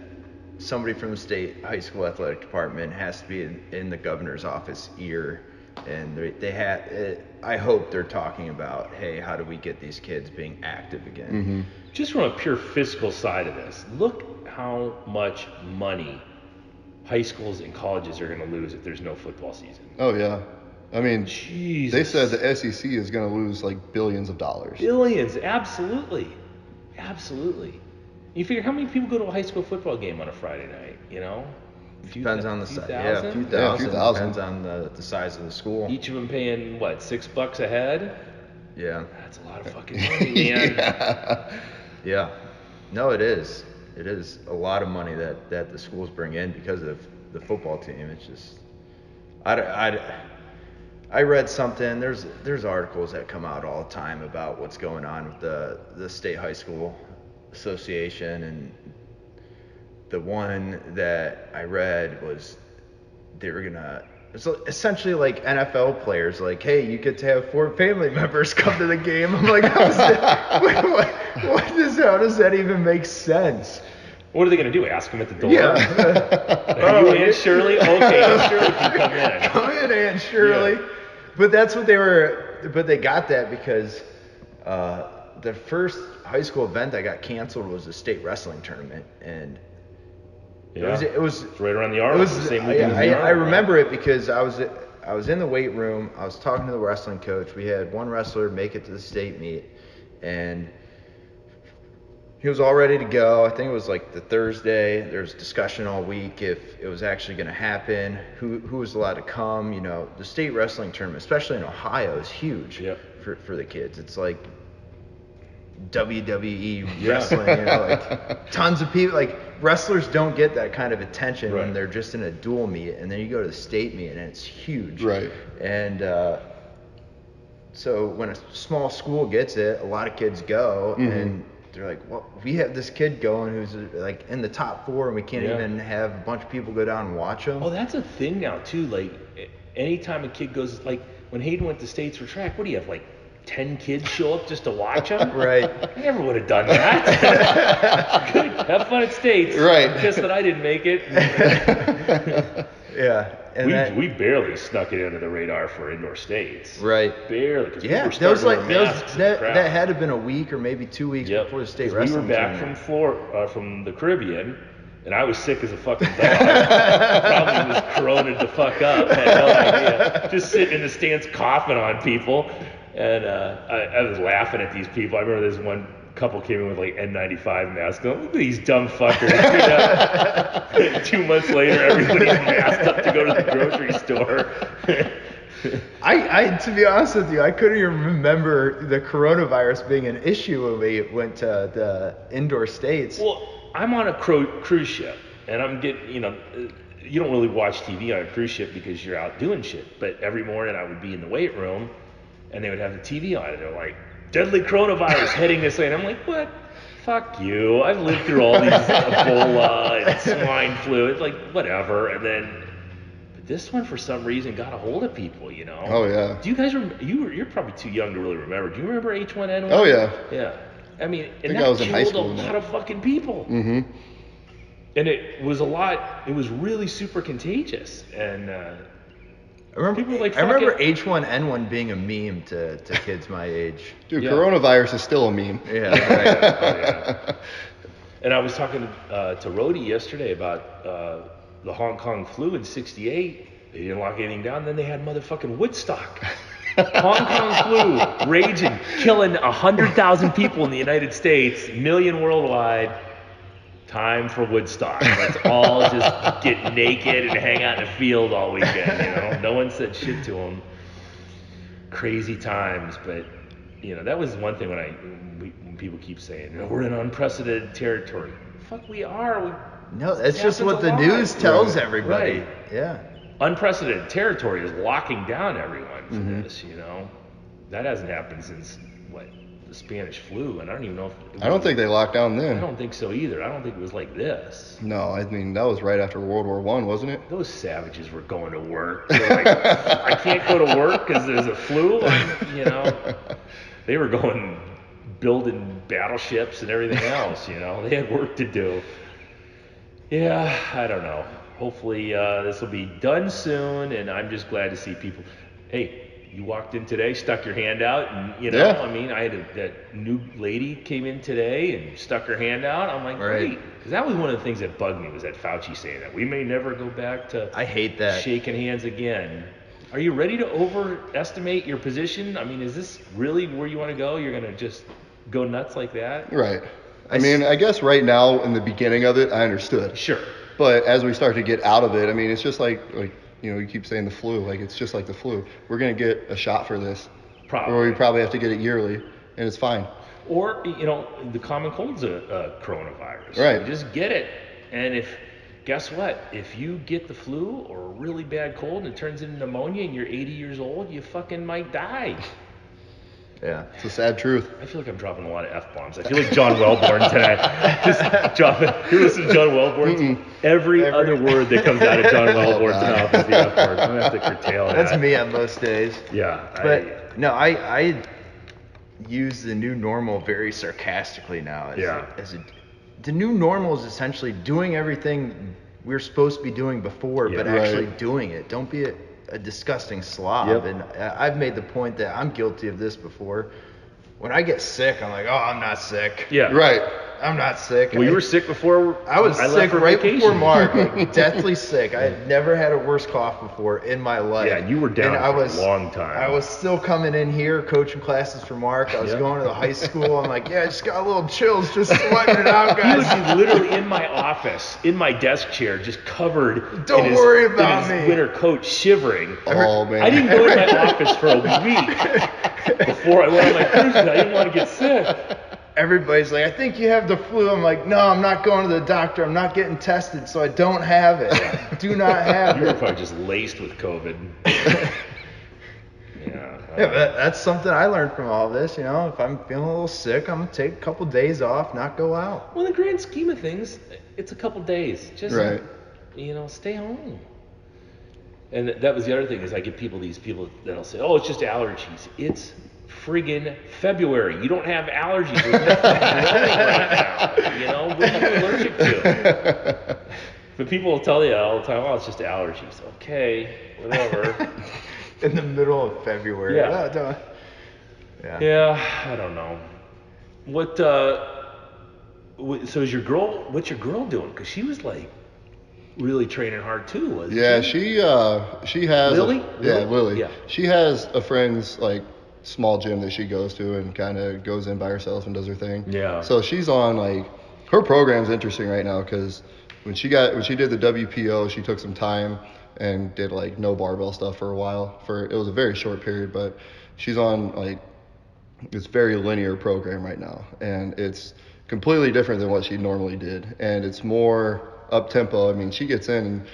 somebody from the state high school athletic department has to be in the governor's office ear, and I hope they're talking about, hey, how do we get these kids being active again? Mm-hmm. Just from a pure fiscal side of this, look how much money high schools and colleges are going to lose if there's no football season. Oh yeah, I mean, Jesus. They said the SEC is going to lose like billions of dollars. Billions, absolutely. You figure how many people go to a high school football game on a Friday night, you know? Depends on the size. Yeah, a few thousand. Depends on the size of the school. Each of them paying, what, $6 a head? Yeah. That's a lot of fucking money, man. Yeah. No, it is. It is a lot of money that the schools bring in because of the football team. It's just, I read something. There's articles that come out all the time about what's going on with the state high school association, and the one that I read was they were gonna. It's essentially like NFL players, like, hey, you get to have 4 family members come to the game. I'm like, how does that even make sense? What are they going to do? Ask them at the door? Yeah. Are you Aunt Shirley? Okay, Aunt Shirley can come in. Come in, Aunt Shirley. Yeah. But that's what they got that because the first high school event that got canceled was the state wrestling tournament. And it was right around the arm. I remember it because I was in the weight room. I was talking to the wrestling coach. We had one wrestler make it to the state meet, and he was all ready to go. I think it was like the Thursday. There was discussion all week if it was actually going to happen, who was allowed to come. You know, the state wrestling tournament, especially in Ohio, is huge for the kids. It's like WWE wrestling, you know, like tons of people. Like wrestlers don't get that kind of attention when they're just in a dual meet, and then you go to the state meet and it's huge. Right. And so when a small school gets it, a lot of kids go, and they're like, well, we have this kid going who's like in the top 4, and we can't even have a bunch of people go down and watch him. Oh, that's a thing now too. Like anytime a kid goes, like when Hayden went to States for track, what do you have, like 10 kids show up just to watch him? Right. I never would have done that. Good. Have fun at States. Right. Just that I didn't make it. Yeah. And we barely snuck it under the radar for indoor states. Right. Barely. Yeah. That had to have been a week or maybe 2 weeks before the state wrestling. We were back from the Caribbean, and I was sick as a fucking dog. Probably was coronaed the fuck up. Had no idea. Just sitting in the stands coughing on people. And I was laughing at these people. I remember this one couple came in with like N95 masks. Going, look at these dumb fuckers. 2 months later, everybody's masked up to go to the grocery store. I to be honest with you, I couldn't even remember the coronavirus being an issue when we went to the indoor states. Well, I'm on a cruise ship, and I'm getting, you don't really watch TV on a cruise ship because you're out doing shit. But every morning I would be in the weight room, and they would have the TV on, and they're like, deadly coronavirus heading this way. And I'm like, what? Fuck you. I've lived through all these Ebola and swine flu. It's like, whatever. And then, but this one, for some reason, got a hold of people, you know? Oh, yeah. Do you guys remember? You're probably too young to really remember. Do you remember H1N1? Oh, yeah. Yeah. I mean, and that killed a lot of fucking people. Mm-hmm. And it was it was really super contagious. And, I remember H1N1 being a meme to kids my age. Dude, coronavirus is still a meme. Yeah, right. Oh, yeah. And I was talking to Rhodey yesterday about the Hong Kong flu in '68. They didn't lock anything down. Then they had motherfucking Woodstock. Hong Kong flu raging, killing 100,000 people in the United States, 1 million worldwide. Time for Woodstock. Let's all just get naked and hang out in the field all weekend, you know? No one said shit to them. Crazy times, but, that was one thing when people keep saying, we're in unprecedented territory. Fuck, we are. No, that's just what the news tells everybody. Right. Yeah. Unprecedented territory is locking down everyone for this, That hasn't happened since, the Spanish flu, and I don't even know if I don't think they locked down then. I don't think so either. I don't think it was like this. No, I mean that was right after World War I, wasn't it? Those savages were going to work. They're like, I can't go to work because there's a flu. You know, they were going building battleships and everything else. You know, they had work to do. Yeah, I don't know. Hopefully this will be done soon, and I'm just glad to see people. Hey, you walked in today, stuck your hand out, and you know, I mean, I had that new lady came in today and stuck her hand out. I'm like, great, because that was one of the things that bugged me, was that Fauci saying that we may never go back to I hate that shaking hands again. Are you ready to overestimate your position? I mean, is this really where you want to go? You're gonna just go nuts like that? Right. I mean, I guess right now in the beginning of it, I understood. Sure. But as we start to get out of it, I mean, it's just like you know, you keep saying the flu, like it's just like the flu. We're gonna get a shot for this, or we probably have to get it yearly, and it's fine. Or you know, the common cold's a coronavirus. Right. You just get it, and guess what? If you get the flu or a really bad cold and it turns into pneumonia and you're 80 years old, you fucking might die. Yeah. It's a sad truth. I feel like I'm dropping a lot of F-bombs. I feel like John Wellborn today. Just dropping. You listen to John Wellborn? Every other word that comes out of John Wellborn's mouth is the F word. I'm going to have to curtail that. That's me on most days. Yeah. But I use the new normal very sarcastically now. The new normal is essentially doing everything we're supposed to be doing before, but actually doing it. Don't be a disgusting slob. Yep. And I've made the point that I'm guilty of this before. When I get sick, I'm like, oh, I'm not sick. Yeah. Right. I'm not sick. Well, you were sick before. I was sick right before Mark, like, deathly sick. I Yeah. had never had a worse cough before in my life. Yeah, you were down for a long time. I was still coming in here, coaching classes for Mark. I was going to the high school. I'm like, yeah, I just got a little chills, just sweating it out, He would guys. be literally in my office, in my desk chair, just covered Don't in his, worry about in his me. winter coat, shivering. Oh, man. I didn't go in my office for a week before I went on my cruise because I didn't want to get sick. Everybody's like, I think you have the flu. I'm like, no, I'm not going to the doctor. I'm not getting tested, so I don't have it. I do not have You were it. probably just laced with COVID. Yeah, but that's something I learned from all this. You know, if I'm feeling a little sick, I'm gonna take a couple days off, not go out. Well, in the grand scheme of things, it's a couple days. Just, stay home. And that was the other thing, is I get these people that'll say, oh, it's just allergies. It's friggin' February. You don't have allergies. There's nothing growing right now. You know, what are you allergic to? But people will tell you all the time, oh, it's just allergies. Okay, whatever. In the middle of February. Yeah. Yeah, I don't know. So is your girl, what's your girl doing? Because she was like really training hard too, wasn't she? She has Lily? Lily. Yeah. She has a friend's like small gym that she goes to and kind of goes in by herself and does her thing. Yeah. So she's on like, her program's interesting right now because when she did the WPO, she took some time and did like no barbell stuff for a while. It was a very short period, but she's on like this very linear program right now, and it's completely different than what she normally did, and it's more up tempo. I mean, she gets in, and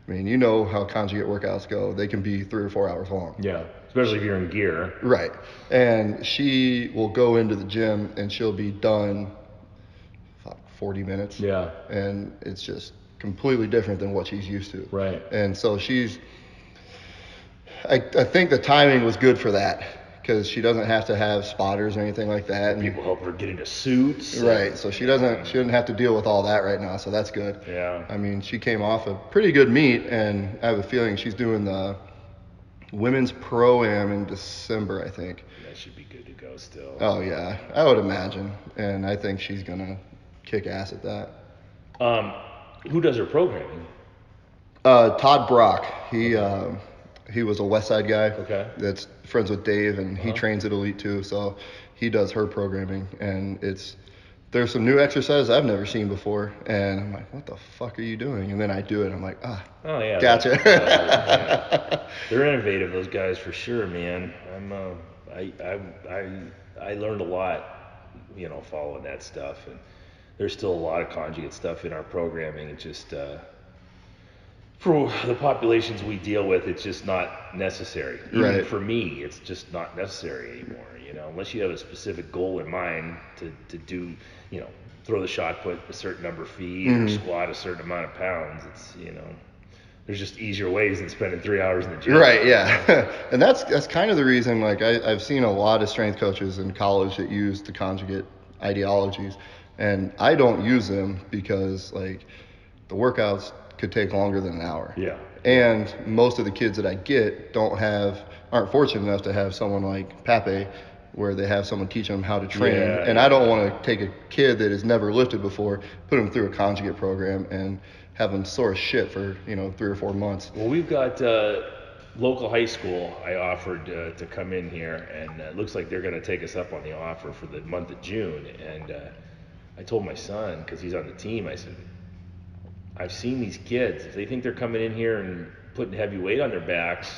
I mean, you know how conjugate workouts go. They can be 3 or 4 hours long. Yeah, especially if you're in gear. Right. And she will go into the gym and she'll be done 40 minutes. Yeah. And it's just completely different than what she's used to. Right. And so I think the timing was good for that, because she doesn't have to have spotters or anything like that. And people help her get into suits. Right. So she doesn't have to deal with all that right now. So that's good. Yeah. I mean, she came off a pretty good meet, and I have a feeling she's doing the women's pro-am in December, I think. That should be good to go still. Oh yeah, I would imagine, and I think she's gonna kick ass at that. Who does her programming? Todd Brock. He was a West Side guy. Okay. That's friends with Dave, and he trains at Elite too. So he does her programming, and there's some new exercises I've never seen before, and I'm like, what the fuck are you doing? And then I do it. I'm like, oh yeah, gotcha. Yeah. They're innovative, those guys, for sure, man. I learned a lot, following that stuff, and there's still a lot of conjugate stuff in our programming. It's just For the populations we deal with, it's just not necessary. Even for me, it's just not necessary anymore. Unless you have a specific goal in mind to do, throw the shot put a certain number of feet or squat a certain amount of pounds. It's there's just easier ways than spending 3 hours in the gym. Right, yeah. And that's kind of the reason, like, I've seen a lot of strength coaches in college that use the conjugate ideologies, and I don't use them because, like, the workouts could take longer than an hour. Yeah. And most of the kids that I get aren't fortunate enough to have someone like Pape, where they have someone teaching them how to train. And I don't want to take a kid that has never lifted before, put him through a conjugate program, and have them sore as shit for 3 or 4 months. Well, we've got local high school I offered to come in here, and it looks like they're going to take us up on the offer for the month of June. And I told my son, because he's on the team, I said, I've seen these kids. If they think they're coming in here and putting heavy weight on their backs,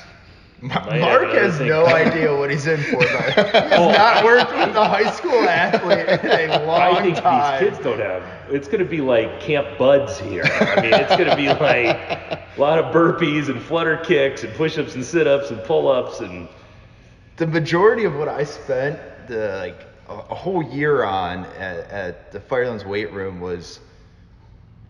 Mark has no idea what he's in for, though. He's not worked with a high school athlete in a long time. I think these kids don't have. It's going to be like Camp Buds here. I mean, it's going to be like a lot of burpees and flutter kicks and push-ups and sit-ups and pull-ups and. The majority of what I spent a whole year on at the Firelands weight room was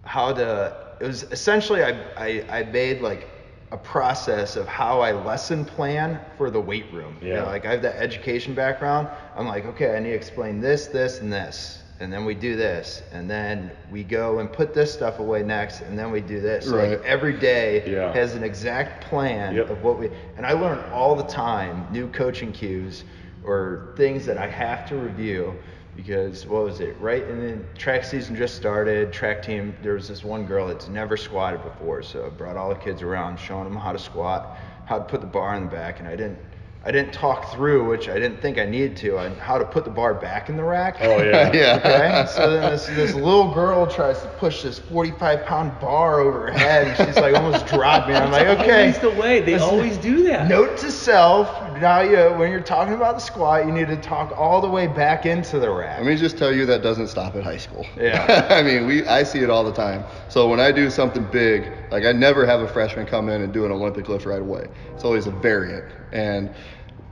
it was essentially I made like a process of how I lesson plan for the weight room. Yeah. Like I have that education background. I'm like, okay, I need to explain this, and this, and then we do this, and then we go and put this stuff away next, and then we do this. So like every day has an exact plan of what and I learn all the time new coaching cues or things that I have to review. Because what was it, right? And then track season just started, track team, there was this one girl that's never squatted before, so I brought all the kids around, showing them how to squat, how to put the bar in the back, and I didn't talk through, which I didn't think I needed to, on how to put the bar back in the rack. Oh yeah. Yeah. Okay. So then this little girl tries to push this 45-pound bar over her head, and she's like almost dropping. I'm like, okay. That's the way. They always do that. Note to self: now when you're talking about the squat, you need to talk all the way back into the rack. Let me just tell you that doesn't stop at high school. Yeah. I mean, I see it all the time. So when I do something big, like I never have a freshman come in and do an Olympic lift right away. It's always a variant. And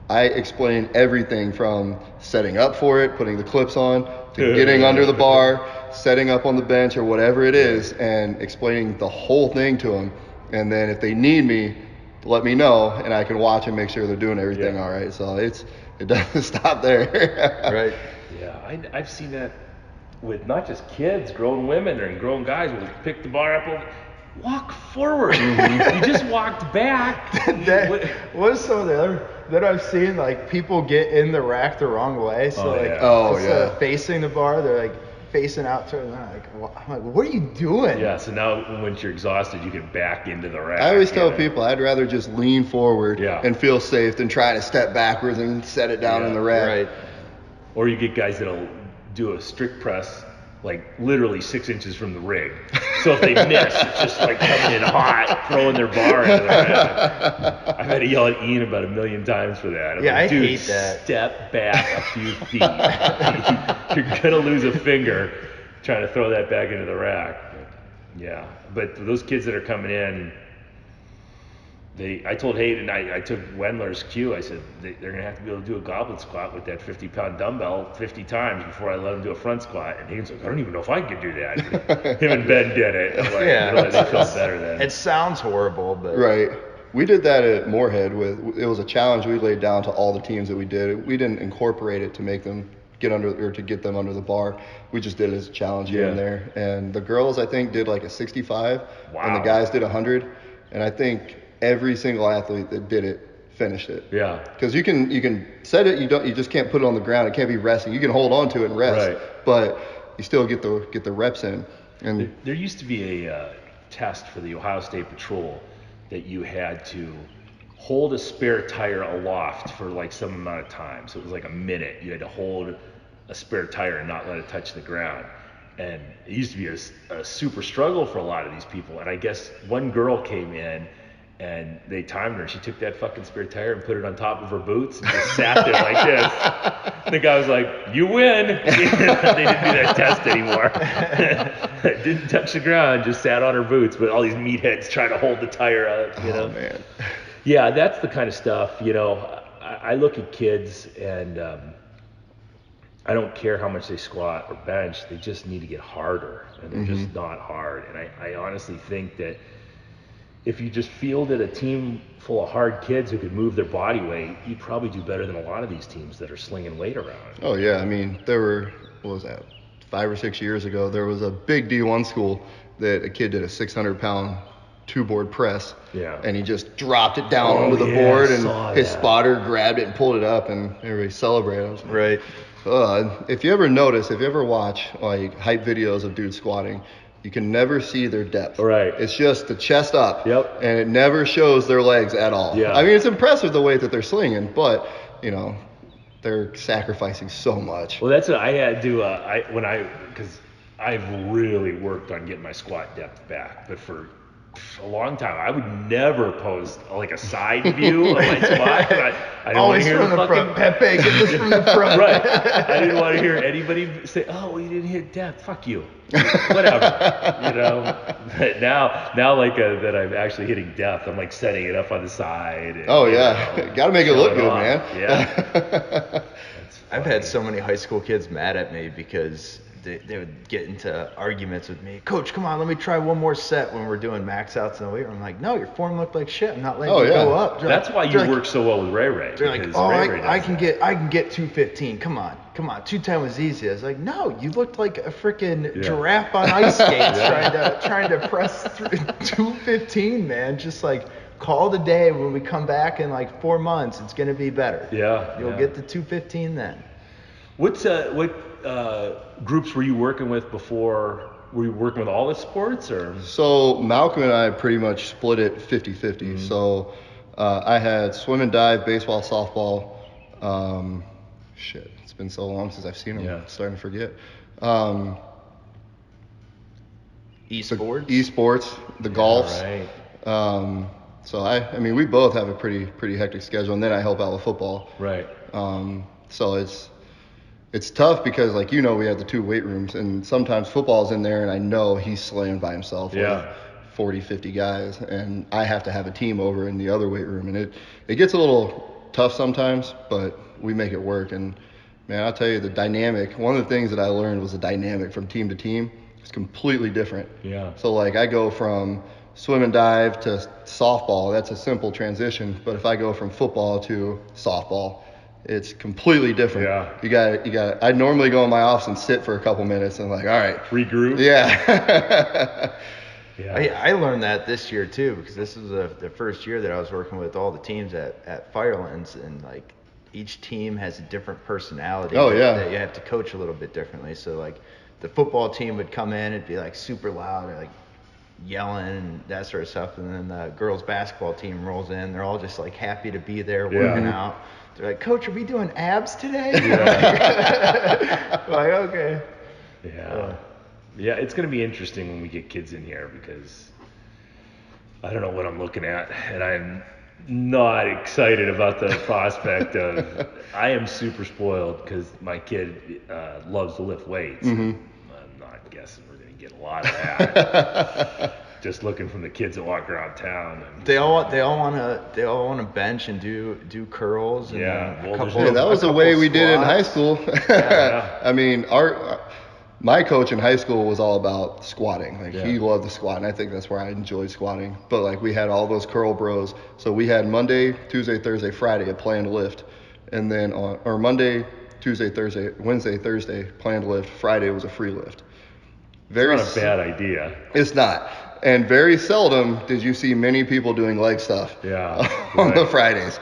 I explain everything from setting up for it, putting the clips on, to getting under the bar, setting up on the bench or whatever it is, and explaining the whole thing to them. And then if they need me, let me know, and I can watch and make sure they're doing everything all right. So it doesn't stop there. Right. Yeah, I've seen that with not just kids, grown women and grown guys will pick the bar up, walk forward. You just walked back. What is some of the other that I've seen? Like people get in the rack the wrong way. So instead of facing the bar, they're like facing out to it. And I'm like, what are you doing? Yeah. So now when you're exhausted, you can back into the rack. I always tell people I'd rather just lean forward and feel safe than try to step backwards and set it down in the rack. Right. Or you get guys that'll do a strict press like literally 6 inches from the rig. So if they miss, it's just like coming in hot, throwing their bar into the rack. I've had to yell at Ian about 1 million times for that. I'm like, I dude, hate that. Step back a few feet. You're gonna lose a finger trying to throw that back into the rack. Yeah, but those kids that are coming in, I told Hayden, I took Wendler's cue. I said they're going to have to be able to do a goblet squat with that 50-pound dumbbell 50 times before I let them do a front squat. And Hayden's like, I don't even know if I could do that. Him and Ben did it. I'm like, they felt better then. It sounds horrible, but right. We did that at Moorhead. It was a challenge we laid down to all the teams that we did. We didn't incorporate it to make them get them under the bar. We just did it as a challenge here and there. And the girls, I think, did like a 65, and the guys did 100. And I think every single athlete that did it finished it. Yeah. Because you can set it, you just can't put it on the ground. It can't be resting. You can hold on to it and rest, but you still get the reps in. And there used to be a test for the Ohio State Patrol that you had to hold a spare tire aloft for like some amount of time. So it was like a minute. You had to hold a spare tire and not let it touch the ground. And it used to be a super struggle for a lot of these people. And I guess one girl came in And they timed her. She took that fucking spare tire and put it on top of her boots and just sat there like this. And the guy was like, "You win." They didn't do that test anymore. Didn't touch the ground, just sat on her boots. But all these meatheads trying to hold the tire up, you know. Oh, man. Yeah, that's the kind of stuff, you know. I look at kids and I don't care how much they squat or bench. They just need to get harder. And they're just not hard. And I honestly think that if you just fielded a team full of hard kids who could move their body weight, you'd probably do better than a lot of these teams that are slinging weight around. Oh, yeah. I mean, there were, what was that, 5 or 6 years ago, there was a big D1 school that a kid did a 600-pound two-board press. Yeah. And he just dropped it down onto the board, and his that. spotter grabbed it and pulled it up, and everybody celebrated. I was like, Right. if you ever watch like hype videos of dudes squatting, you can never see their depth. Right. It's just the chest up. Yep. And it never shows their legs at all. Yeah. I mean, it's impressive the weight that they're slinging, but, you know, they're sacrificing so much. Well, that's what I had to do. Because I've really worked on getting my squat depth back, but for a long time I would never post like a side view of my squat. I didn't want to hear from the front. Pepe, get this from the front. Right. I didn't want to hear anybody say, "Oh, well, you didn't hit depth. Fuck you." Whatever. You know. But now like that I'm actually hitting depth. I'm like setting it up on the side. And, Oh yeah, got to make it look good, man. Yeah. I've had so many high school kids mad at me because they would get into arguments with me. "Coach, come on, let me try one more set when we're doing max outs in the weight room." I'm like, "No, your form looked like shit. I'm not letting you go up." That's why you work so well with Ray. They're like, "Oh, I can get 215. Come on. 210 was easy." I was like, "No, you looked like a freaking giraffe on ice skates trying to press through 215, man. Just like call the day when we come back in like 4 months. It's gonna be better. You'll get the 215 then." What groups were you working with before? Were you working with all the sports, or? So Malcolm and I pretty much split it 50-50. So I had swim and dive, baseball, softball. It's been so long since I've seen them. I'm starting to forget. Esports, the golfs. Right. So I mean, we both have a pretty hectic schedule, and then I help out with football. Right. So it's tough because, like, you know, we have the 2 weight rooms, and sometimes football's in there, and I know he's slaying by himself with 40, 50 guys, and I have to have a team over in the other weight room, and it gets a little tough sometimes, but we make it work. And man, I'll tell you, the dynamic, one of the things that I learned was the dynamic from team to team is completely different. Yeah. So like I go from swim and dive to softball, that's a simple transition, but if I go from football to softball, it's completely different. Yeah. You got. I'd normally go in my office and sit for a couple minutes and like, all right, regroup. Yeah. Yeah. I learned that this year too, because this is the first year that I was working with all the teams at Firelands, and like each team has a different personality. Oh yeah. That you have to coach a little bit differently. So like the football team would come in and be like super loud, like yelling and that sort of stuff, and then the girls basketball team rolls in. They're all just like happy to be there working out. They're like, "Coach, are we doing abs today?" Like, okay. Yeah, it's going to be interesting when we get kids in here, because I don't know what I'm looking at, and I'm not excited about the prospect of. I am super spoiled because my kid loves to lift weights. I'm not guessing we're going to get a lot of that. Just looking from the kids that walk around town. And, they all want to bench and do curls. And that was the way we did it in high school. I mean, my coach in high school was all about squatting. Like he loved to squat, and I think that's where I enjoyed squatting. But like we had all those curl bros. So we had Monday, Tuesday, Thursday, Friday a planned lift, and then Monday, Tuesday, Thursday, Wednesday, Thursday planned lift. Friday was a free lift. It's not a bad idea. It's not. And very seldom did you see many people doing leg stuff on the Fridays.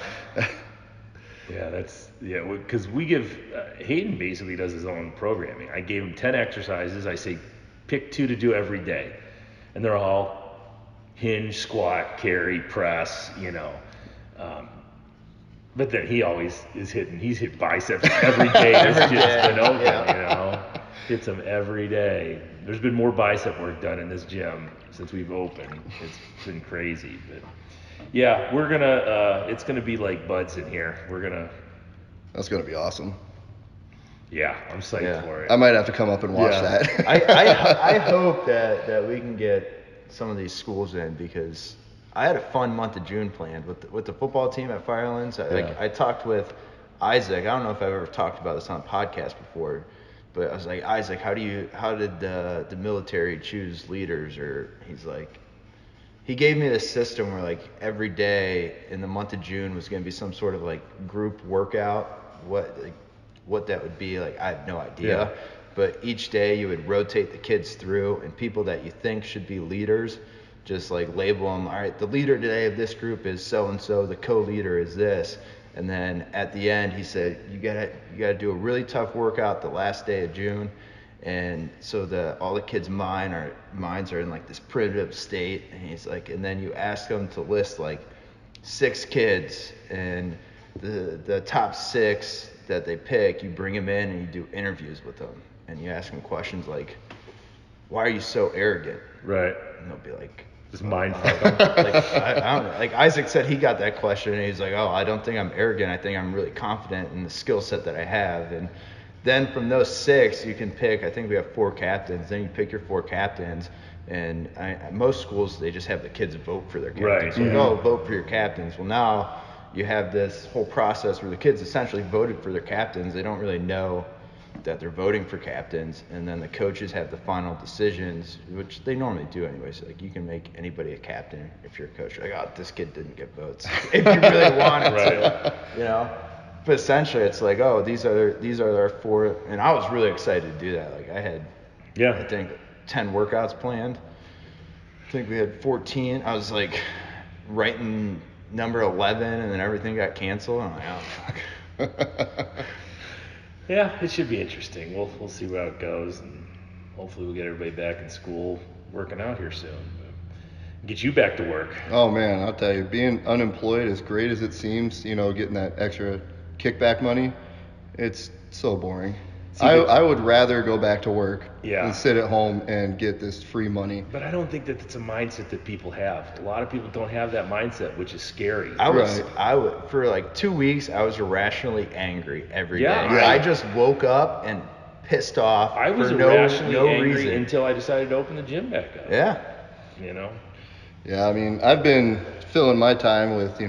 Because we give Hayden basically does his own programming. I gave him 10 exercises. I say pick 2 to do every day, and they're all hinge, squat, carry, press. But then he always is hitting. He's hit biceps every day. It's just been open. Hits them every day. There's been more bicep work done in this gym since we've opened. It's been crazy, but yeah, we're gonna. It's gonna be like buds in here. That's gonna be awesome. Yeah, I'm psyched for it. I might have to come up and watch that. I hope that we can get some of these schools in, because I had a fun month of June planned with the football team at Firelands. I talked with Isaac. I don't know if I've ever talked about this on a podcast before, but I was like, Isaac, how did the military choose leaders? Or he's like, he gave me this system where like every day in the month of June was going to be some sort of like group workout. What that would be, like, I have no idea. Yeah. But each day you would rotate the kids through, and people that you think should be leaders, just like label them. All right, the leader today of this group is so and so. The co-leader is this. And then at the end, he said, you gotta do a really tough workout the last day of June. And so all the kids' minds are in like this primitive state. And he's like, and then you ask them to list like 6 kids, and the top 6 that they pick, you bring them in and you do interviews with them, and you ask them questions like, why are you so arrogant? Right. And they'll be like, just mind fuck them. Like, I don't know. Like Isaac said, he got that question, and he's like, oh, I don't think I'm arrogant. I think I'm really confident in the skill set that I have. And then from those 6, you can pick, I think we have 4 captains. Then you pick your 4 captains. And most schools, they just have the kids vote for their captains. Right. So, vote for your captains. Well, now you have this whole process where the kids essentially voted for their captains. They don't really know that they're voting for captains, and then the coaches have the final decisions, which they normally do anyway. So like, you can make anybody a captain if you're a coach. You're like, oh, this kid didn't get votes, if you really wanted to, you know. But essentially, it's like, oh, these are our 4, and I was really excited to do that. Like I had, I think 10 workouts planned. I think we had 14. I was like writing number 11, and then everything got canceled. I'm like, oh fuck. Yeah, it should be interesting. We'll see how it goes, and hopefully we'll get everybody back in school working out here soon. But get you back to work. Oh man, I'll tell you, being unemployed, as great as it seems, getting that extra kickback money, it's so boring. I would rather go back to work than sit at home and get this free money. But I don't think that it's a mindset that people have. A lot of people don't have that mindset, which is scary. I would for like 2 weeks, I was irrationally angry every day. Right. I just woke up and pissed off. I was irrationally angry reason. Until I decided to open the gym back up. Yeah. Yeah, I mean, I've been filling my time with,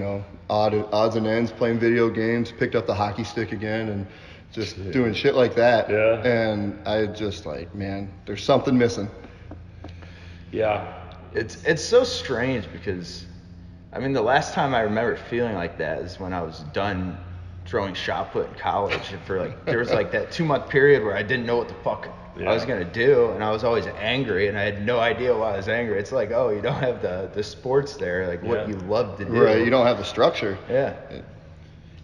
odds and ends, playing video games, picked up the hockey stick again, and just doing shit like that. Yeah. And I just like, man, there's something missing. Yeah. It's so strange because, I mean, the last time I remember feeling like that is when I was done throwing shot put in college. And there was like that 2-month period where I didn't know what the fuck I was going to do. And I was always angry, and I had no idea why I was angry. It's like, oh, you don't have the sports there, like what you love to do. Right, you don't have the structure. Yeah.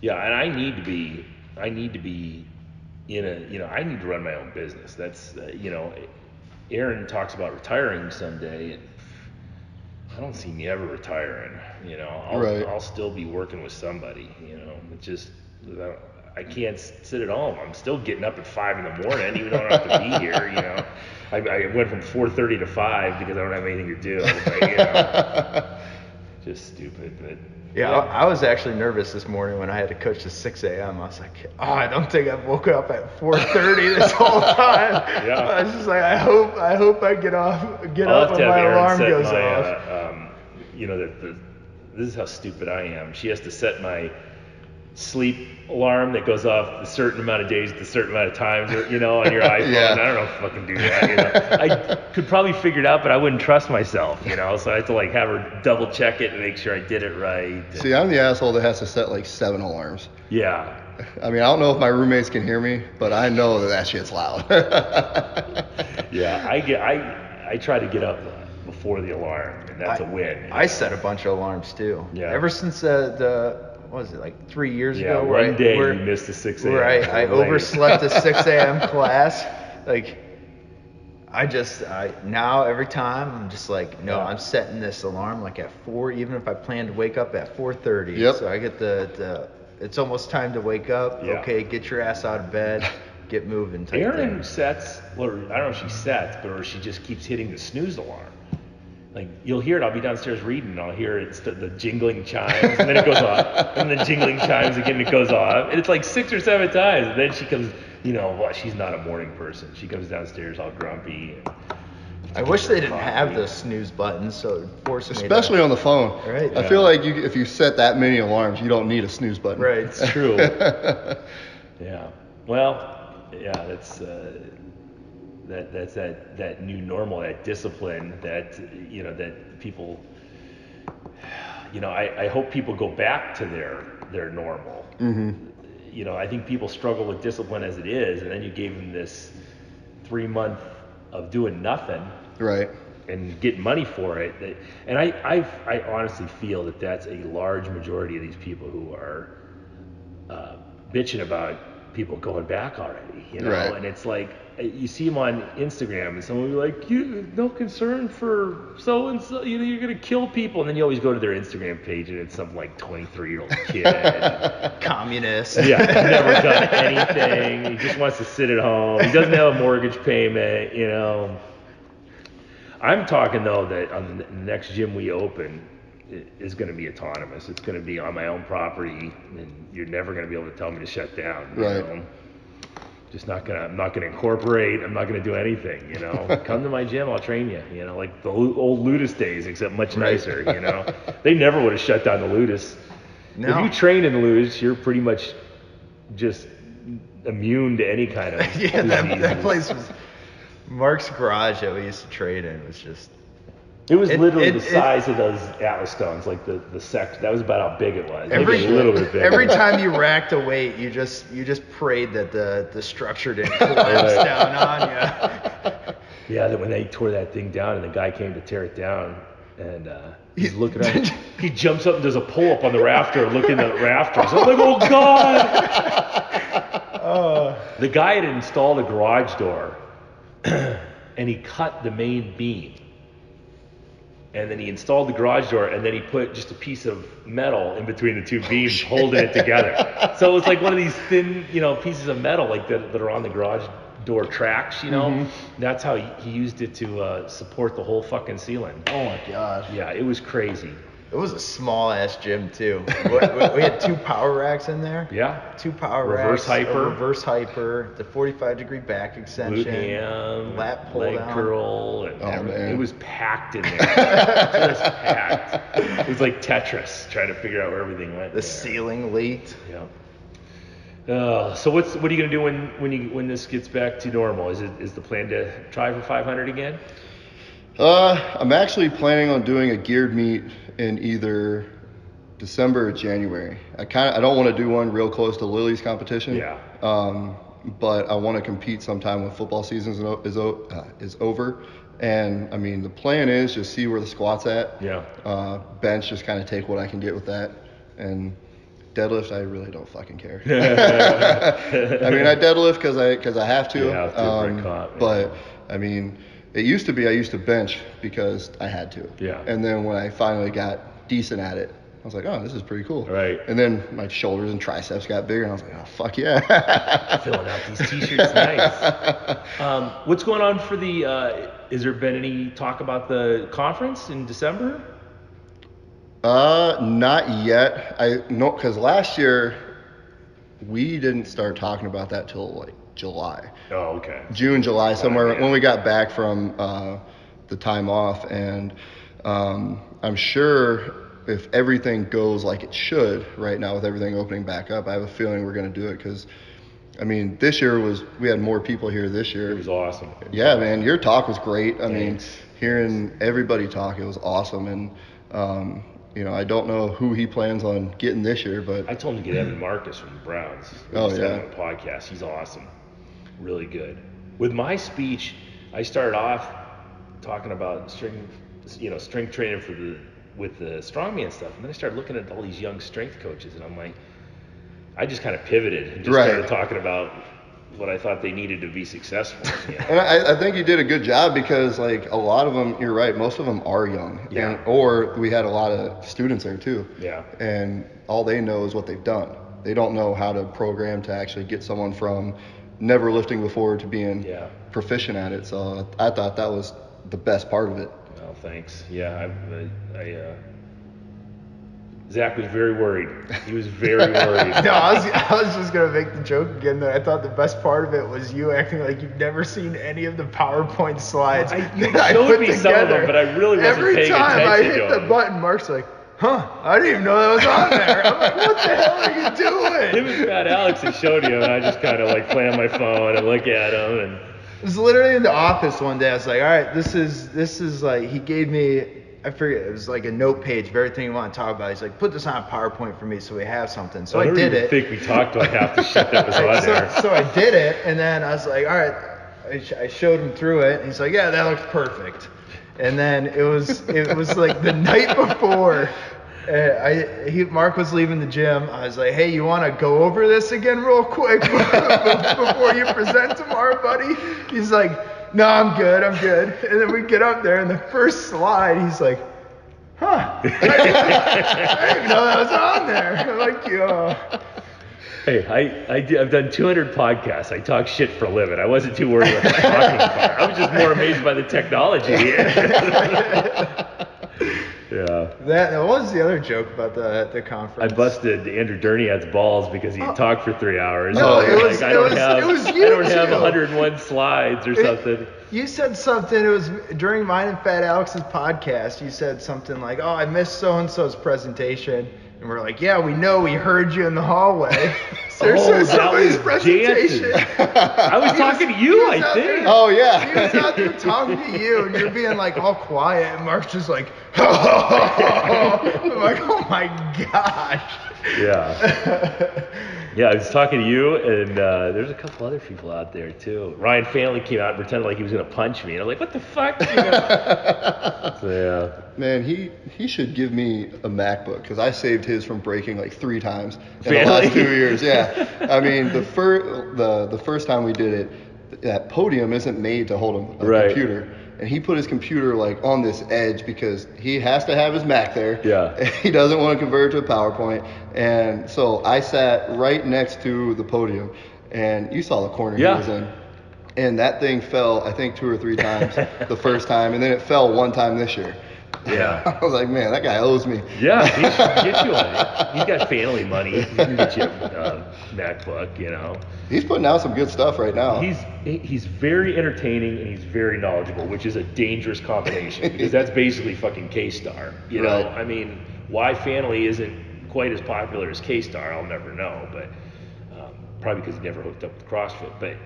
Yeah, and I need to be I need to run my own business. That's, Aaron talks about retiring someday, and I don't see me ever retiring. I'll still be working with somebody. It's just, I can't sit at home. I'm still getting up at 5 in the morning, even though I don't have to be here. I went from 4:30 to 5 because I don't have anything to do. But, just stupid, but. Yeah, I was actually nervous this morning when I had to coach to 6 a.m. I was like, I don't think I've woken up at 4:30 this whole time. I was just like, I hope I get up and my alarm goes off. This is how stupid I am. She has to set my sleep alarm that goes off a certain amount of days at a certain amount of times, on your iPhone. Yeah. I don't know if I can do that. I could probably figure it out, but I wouldn't trust myself, so I have to like have her double check it and make sure I did it right. See, I'm the asshole that has to set like 7 alarms. Yeah. I mean, I don't know if my roommates can hear me, but I know that shit's loud. Yeah, I try to get up before the alarm, and that's a win. I set a bunch of alarms too. Yeah. Ever since what was it, like 3 years ago? One day you missed a 6 a.m. Where I overslept a 6 a.m. class. Like, now every time I'm just like, no, I'm setting this alarm like at 4, even if I plan to wake up at 4:30. Yep. So I get it's almost time to wake up. Yeah. Okay, get your ass out of bed. get moving type Erin thing. sets, or I don't know if she sets, but or she just keeps hitting the snooze alarm. Like, you'll hear it, I'll be downstairs reading, and I'll hear it, the jingling chimes, and then it goes off, and then the jingling chimes again, it goes off, and it's like 6 or 7 times, and then she comes, she's not a morning person. She comes downstairs all grumpy. And I wish they didn't have the snooze button, so it forced me Especially on the phone. Right. I feel like if you set that many alarms, you don't need a snooze button. Right. It's true. Yeah. Well, yeah, that's that new normal, that discipline that that people. I hope people go back to their normal. Mm-hmm. I think people struggle with discipline as it is, and then you gave them this 3 month of doing nothing. Right. And getting money for it. And I honestly feel that that's a large majority of these people who are bitching about people going back already, Right. And it's like, you see them on Instagram and someone will be like, you no concern for so-and-so, you're going to kill people. And then you always go to their Instagram page and it's some like 23-year-old kid. Communist. Yeah, never done anything. He just wants to sit at home. He doesn't have a mortgage payment, I'm talking, though, that on the next gym we open is going to be autonomous. It's going to be on my own property, and you're never going to be able to tell me to shut down. Right. I'm not gonna incorporate. I'm not gonna do anything. Come to my gym, I'll train you. Like the old Ludus days, except much nicer. They never would have shut down the Ludus. No. If you train in the Ludus, you're pretty much just immune to any kind of Yeah, that diseases. place was Mark's garage that we used to trade in was just. It was literally the size of those Atlas stones, like the sect. That was about how big it was. Every a little bit bigger. Every time you racked a weight, you just prayed that the structure didn't collapse down on you. Yeah, that when they tore that thing down and the guy came to tear it down, and he's looking at it, he jumps up and does a pull up on the rafter, looking at the rafters. I'm like, oh God! The guy had installed a garage door, and he cut the main beam. And then he installed the garage door, and then he put just a piece of metal in between the two beams, holding it together. So it was like one of these thin, pieces of metal like that are on the garage door tracks, Mm-hmm. That's how he used it to support the whole fucking ceiling. Oh my gosh. Yeah, it was crazy. It was a small ass gym too. We had 2 power racks in there. Yeah. 2 power Reverse racks. hyper. A reverse hyper. The 45-degree back extension. Glute ham, lat pull leg down. curl, and man. it was packed in there. Just packed. It was like Tetris, trying to figure out where everything went. The ceiling leaked. Yeah. So what are you gonna do when this gets back to normal? Is the plan to try for 500 again? I'm actually planning on doing a geared meet in either December or January. I don't want to do one real close to Lily's competition. Yeah. But I want to compete sometime when football season is over. And I mean, the plan is just see where the squat's at. Yeah. Bench, just kind of take what I can get with that. And deadlift, I really don't fucking care. I mean, I deadlift because I have to. Yeah, but I mean, it used to be I used to bench because I had to. Yeah. And then when I finally got decent at it, I was like, oh, this is pretty cool. Right. And then my shoulders and triceps got bigger, and I was like, oh, fuck yeah. Filling out these t-shirts, nice. What's going on for the, has there been any talk about the conference in December? Not yet. Because last year, we didn't start talking about that till like July. Oh, okay. June, July, somewhere when we got back from the time off. And I'm sure if everything goes like it should right now with everything opening back up, I have a feeling we're going to do it because, I mean, this year we had more people here this year. It was awesome. Yeah, man, your talk was great. I Thanks. mean, hearing everybody talk, it was awesome. And, I don't know who he plans on getting this year, but I told him to get Evan Marcus from the Browns. Oh, Just had yeah. him on a podcast. He's awesome. Really good. With my speech, I started off talking about strength training with the strongman stuff, and then I started looking at all these young strength coaches, and I'm like, I just kind of pivoted and just started talking about what I thought they needed to be successful. And I think you did a good job because, like, a lot of them, you're right, most of them are young. Yeah. Or we had a lot of students there, too. Yeah. And all they know is what they've done. They don't know how to program to actually get someone from never lifting before to being proficient at it. So I thought that was the best part of it. Well, thanks. Yeah, Zach was very worried. He was very worried. No, I was just gonna make the joke again that I thought the best part of it was you acting like you've never seen any of the PowerPoint slides. You showed me some of them, but I really wasn't paying attention to them. Every time I hit the button, Mark's like, "Huh? I didn't even know that was on there." I'm like, "What the hell are you doing?" It was Pat Alex that showed you, and I just kind of like play on my phone and look at him. And it was literally in the office one day. I was like, "All right, this is like," he gave me, I forget, it was like a note page of everything you want to talk about. He's like, "Put this on PowerPoint for me so we have something." So I did it. I think we talked about half the shit that was on there. So I did it, and then I was like, "All right." I showed him through it, and he's like, "Yeah, that looks perfect." And then it was like the night before. Mark was leaving the gym. I was like, "Hey, you want to go over this again real quick before you present tomorrow, buddy?" He's like, "No, I'm good. And then we get up there, and the first slide, he's like, "Huh? I didn't even know that was on there." I'm like, "Yo." Hey, I've done 200 podcasts. I talk shit for a living. I wasn't too worried about the talking part. I was just more amazed by the technology. Yeah. What was the other joke about the conference? I busted Andrew Derniad's balls because he talked for 3 hours. No, I don't have 101 slides or something. You said something, it was during mine and Fat Alex's podcast, you said something like, "Oh, I missed so-and-so's presentation." And we're like, "Yeah, we know, we heard you in the hallway." That was presentation. I was talking to you, I think. Oh, yeah. He was out there talking to you, and you're being like all quiet, and Mark's just like, I'm like, "Oh my gosh." Yeah. Yeah, I was talking to you, and there's a couple other people out there too. Ryan Fanley came out and pretended like he was gonna punch me, and I'm like, "What the fuck?" So yeah. Man, he should give me a MacBook because I saved his from breaking like 3 times in Really? the last 2 years. Yeah, I mean the first time we did it, that podium isn't made to hold a computer. And he put his computer like on this edge because he has to have his Mac there. Yeah. He doesn't want to convert to a PowerPoint. And so I sat right next to the podium, and you saw the corner he was in. And that thing fell, I think, 2 or 3 times the first time, and then it fell 1 time this year. Yeah. I was like, man, that guy owes me. Yeah, he should get you on. He's got family money. He can get you a MacBook, you know. He's putting out some good stuff right now. He's very entertaining and he's very knowledgeable, which is a dangerous combination because that's basically fucking K-Star. You know, Right. I mean, why Fanley isn't quite as popular as K-Star, I'll never know, but probably because he never hooked up with CrossFit. But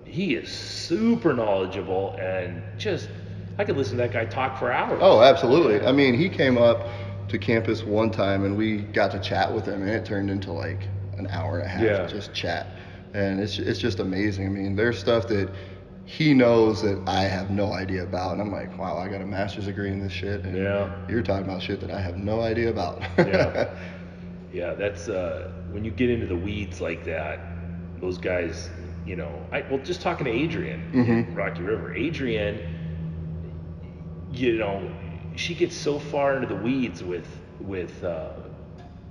he is super knowledgeable and just, I could listen to that guy talk for hours. Oh, absolutely. I mean, he came up to campus one time and we got to chat with him, and it turned into like an hour and a half of just chat. And it's just amazing. I mean, there's stuff that he knows that I have no idea about. And I'm like, wow, I got a master's degree in this shit. And you're talking about shit that I have no idea about. Yeah, that's when you get into the weeds like that, those guys, you know, just talking to Adrienne in Rocky River. Adrienne, you know, she gets so far into the weeds with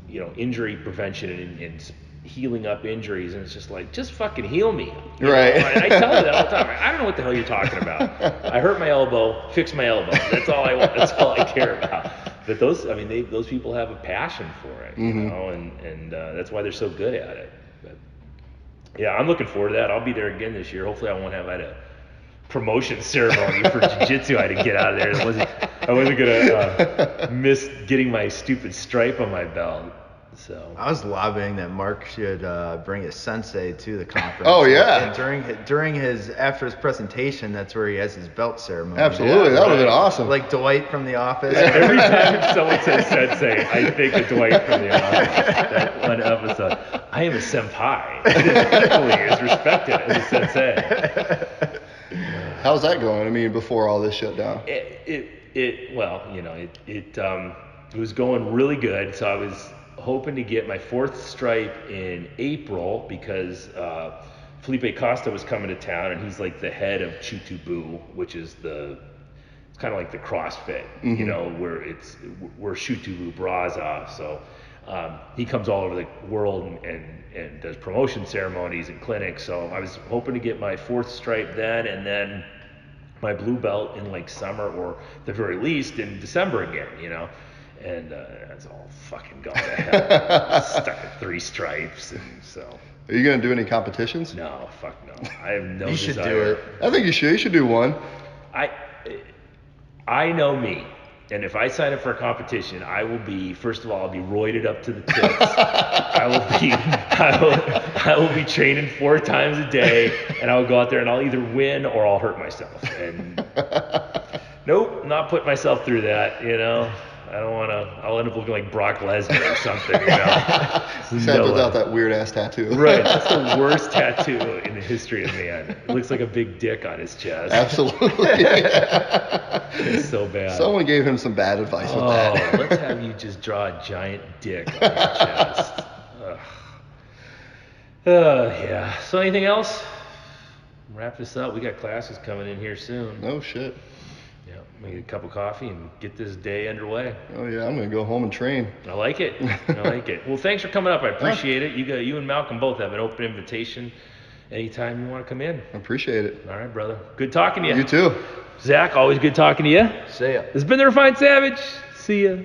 you know, injury prevention and healing up injuries, and it's just like, just fucking heal me. You know? And I tell her that all the time. I don't know what the hell you're talking about. I hurt my elbow, fix my elbow. That's all I want. That's all I care about. But those people have a passion for it, you know, and that's why they're so good at it. But yeah, I'm looking forward to that. I'll be there again this year. Hopefully I won't have had a promotion ceremony for jiu-jitsu I had to get out of there. I wasn't gonna miss getting my stupid stripe on my belt. So I was lobbying that Mark should bring his sensei to the conference. Oh yeah. And during after his presentation, that's where he has his belt ceremony. Absolutely, that would have been awesome. Like Dwight from The Office. Every time someone says sensei, I think of Dwight from The Office. That one episode. I am a senpai. It is equally as respected as a sensei. How's that going? I mean, before all this shut down. It was going really good. So I was hoping to get my 4th stripe in April because Felipe Costa was coming to town, and he's like the head of Chutubu, which is it's kind of like the CrossFit, you know, where Chutubu Braza. So he comes all over the world and does promotion ceremonies and clinics. So I was hoping to get my 4th stripe then, and then my blue belt in like summer, or the very least in December again, and that's all fucking gone to hell. Stuck at 3 stripes, and so. Are you gonna do any competitions? No, fuck no. I have no You desire. should do it. I think you should. You should do one. I know me, and if I sign up for a competition, I will be, first of all, I'll be roided up to the tits. I will be training 4 times a day, and I will go out there and I'll either win or I'll hurt myself. And nope, not put myself through that. I don't want to. I'll end up looking like Brock Lesnar or something. Except without that weird ass tattoo. Right, that's the worst tattoo in the history of man. It looks like a big dick on his chest. Absolutely. It's so bad. Someone gave him some bad advice with that. Let's have you just draw a giant dick on your chest. Yeah. So anything else? Wrap this up. We got classes coming in here soon. No shit. Yeah, maybe a cup of coffee and get this day underway. Oh yeah, I'm gonna go home and train. I like it. Well, thanks for coming up. I appreciate it. You and Malcolm both have an open invitation anytime you want to come in. I appreciate it. All right, brother. Good talking to you. You too. Zach, always good talking to you. See ya. This has been the Refined Savage. See ya.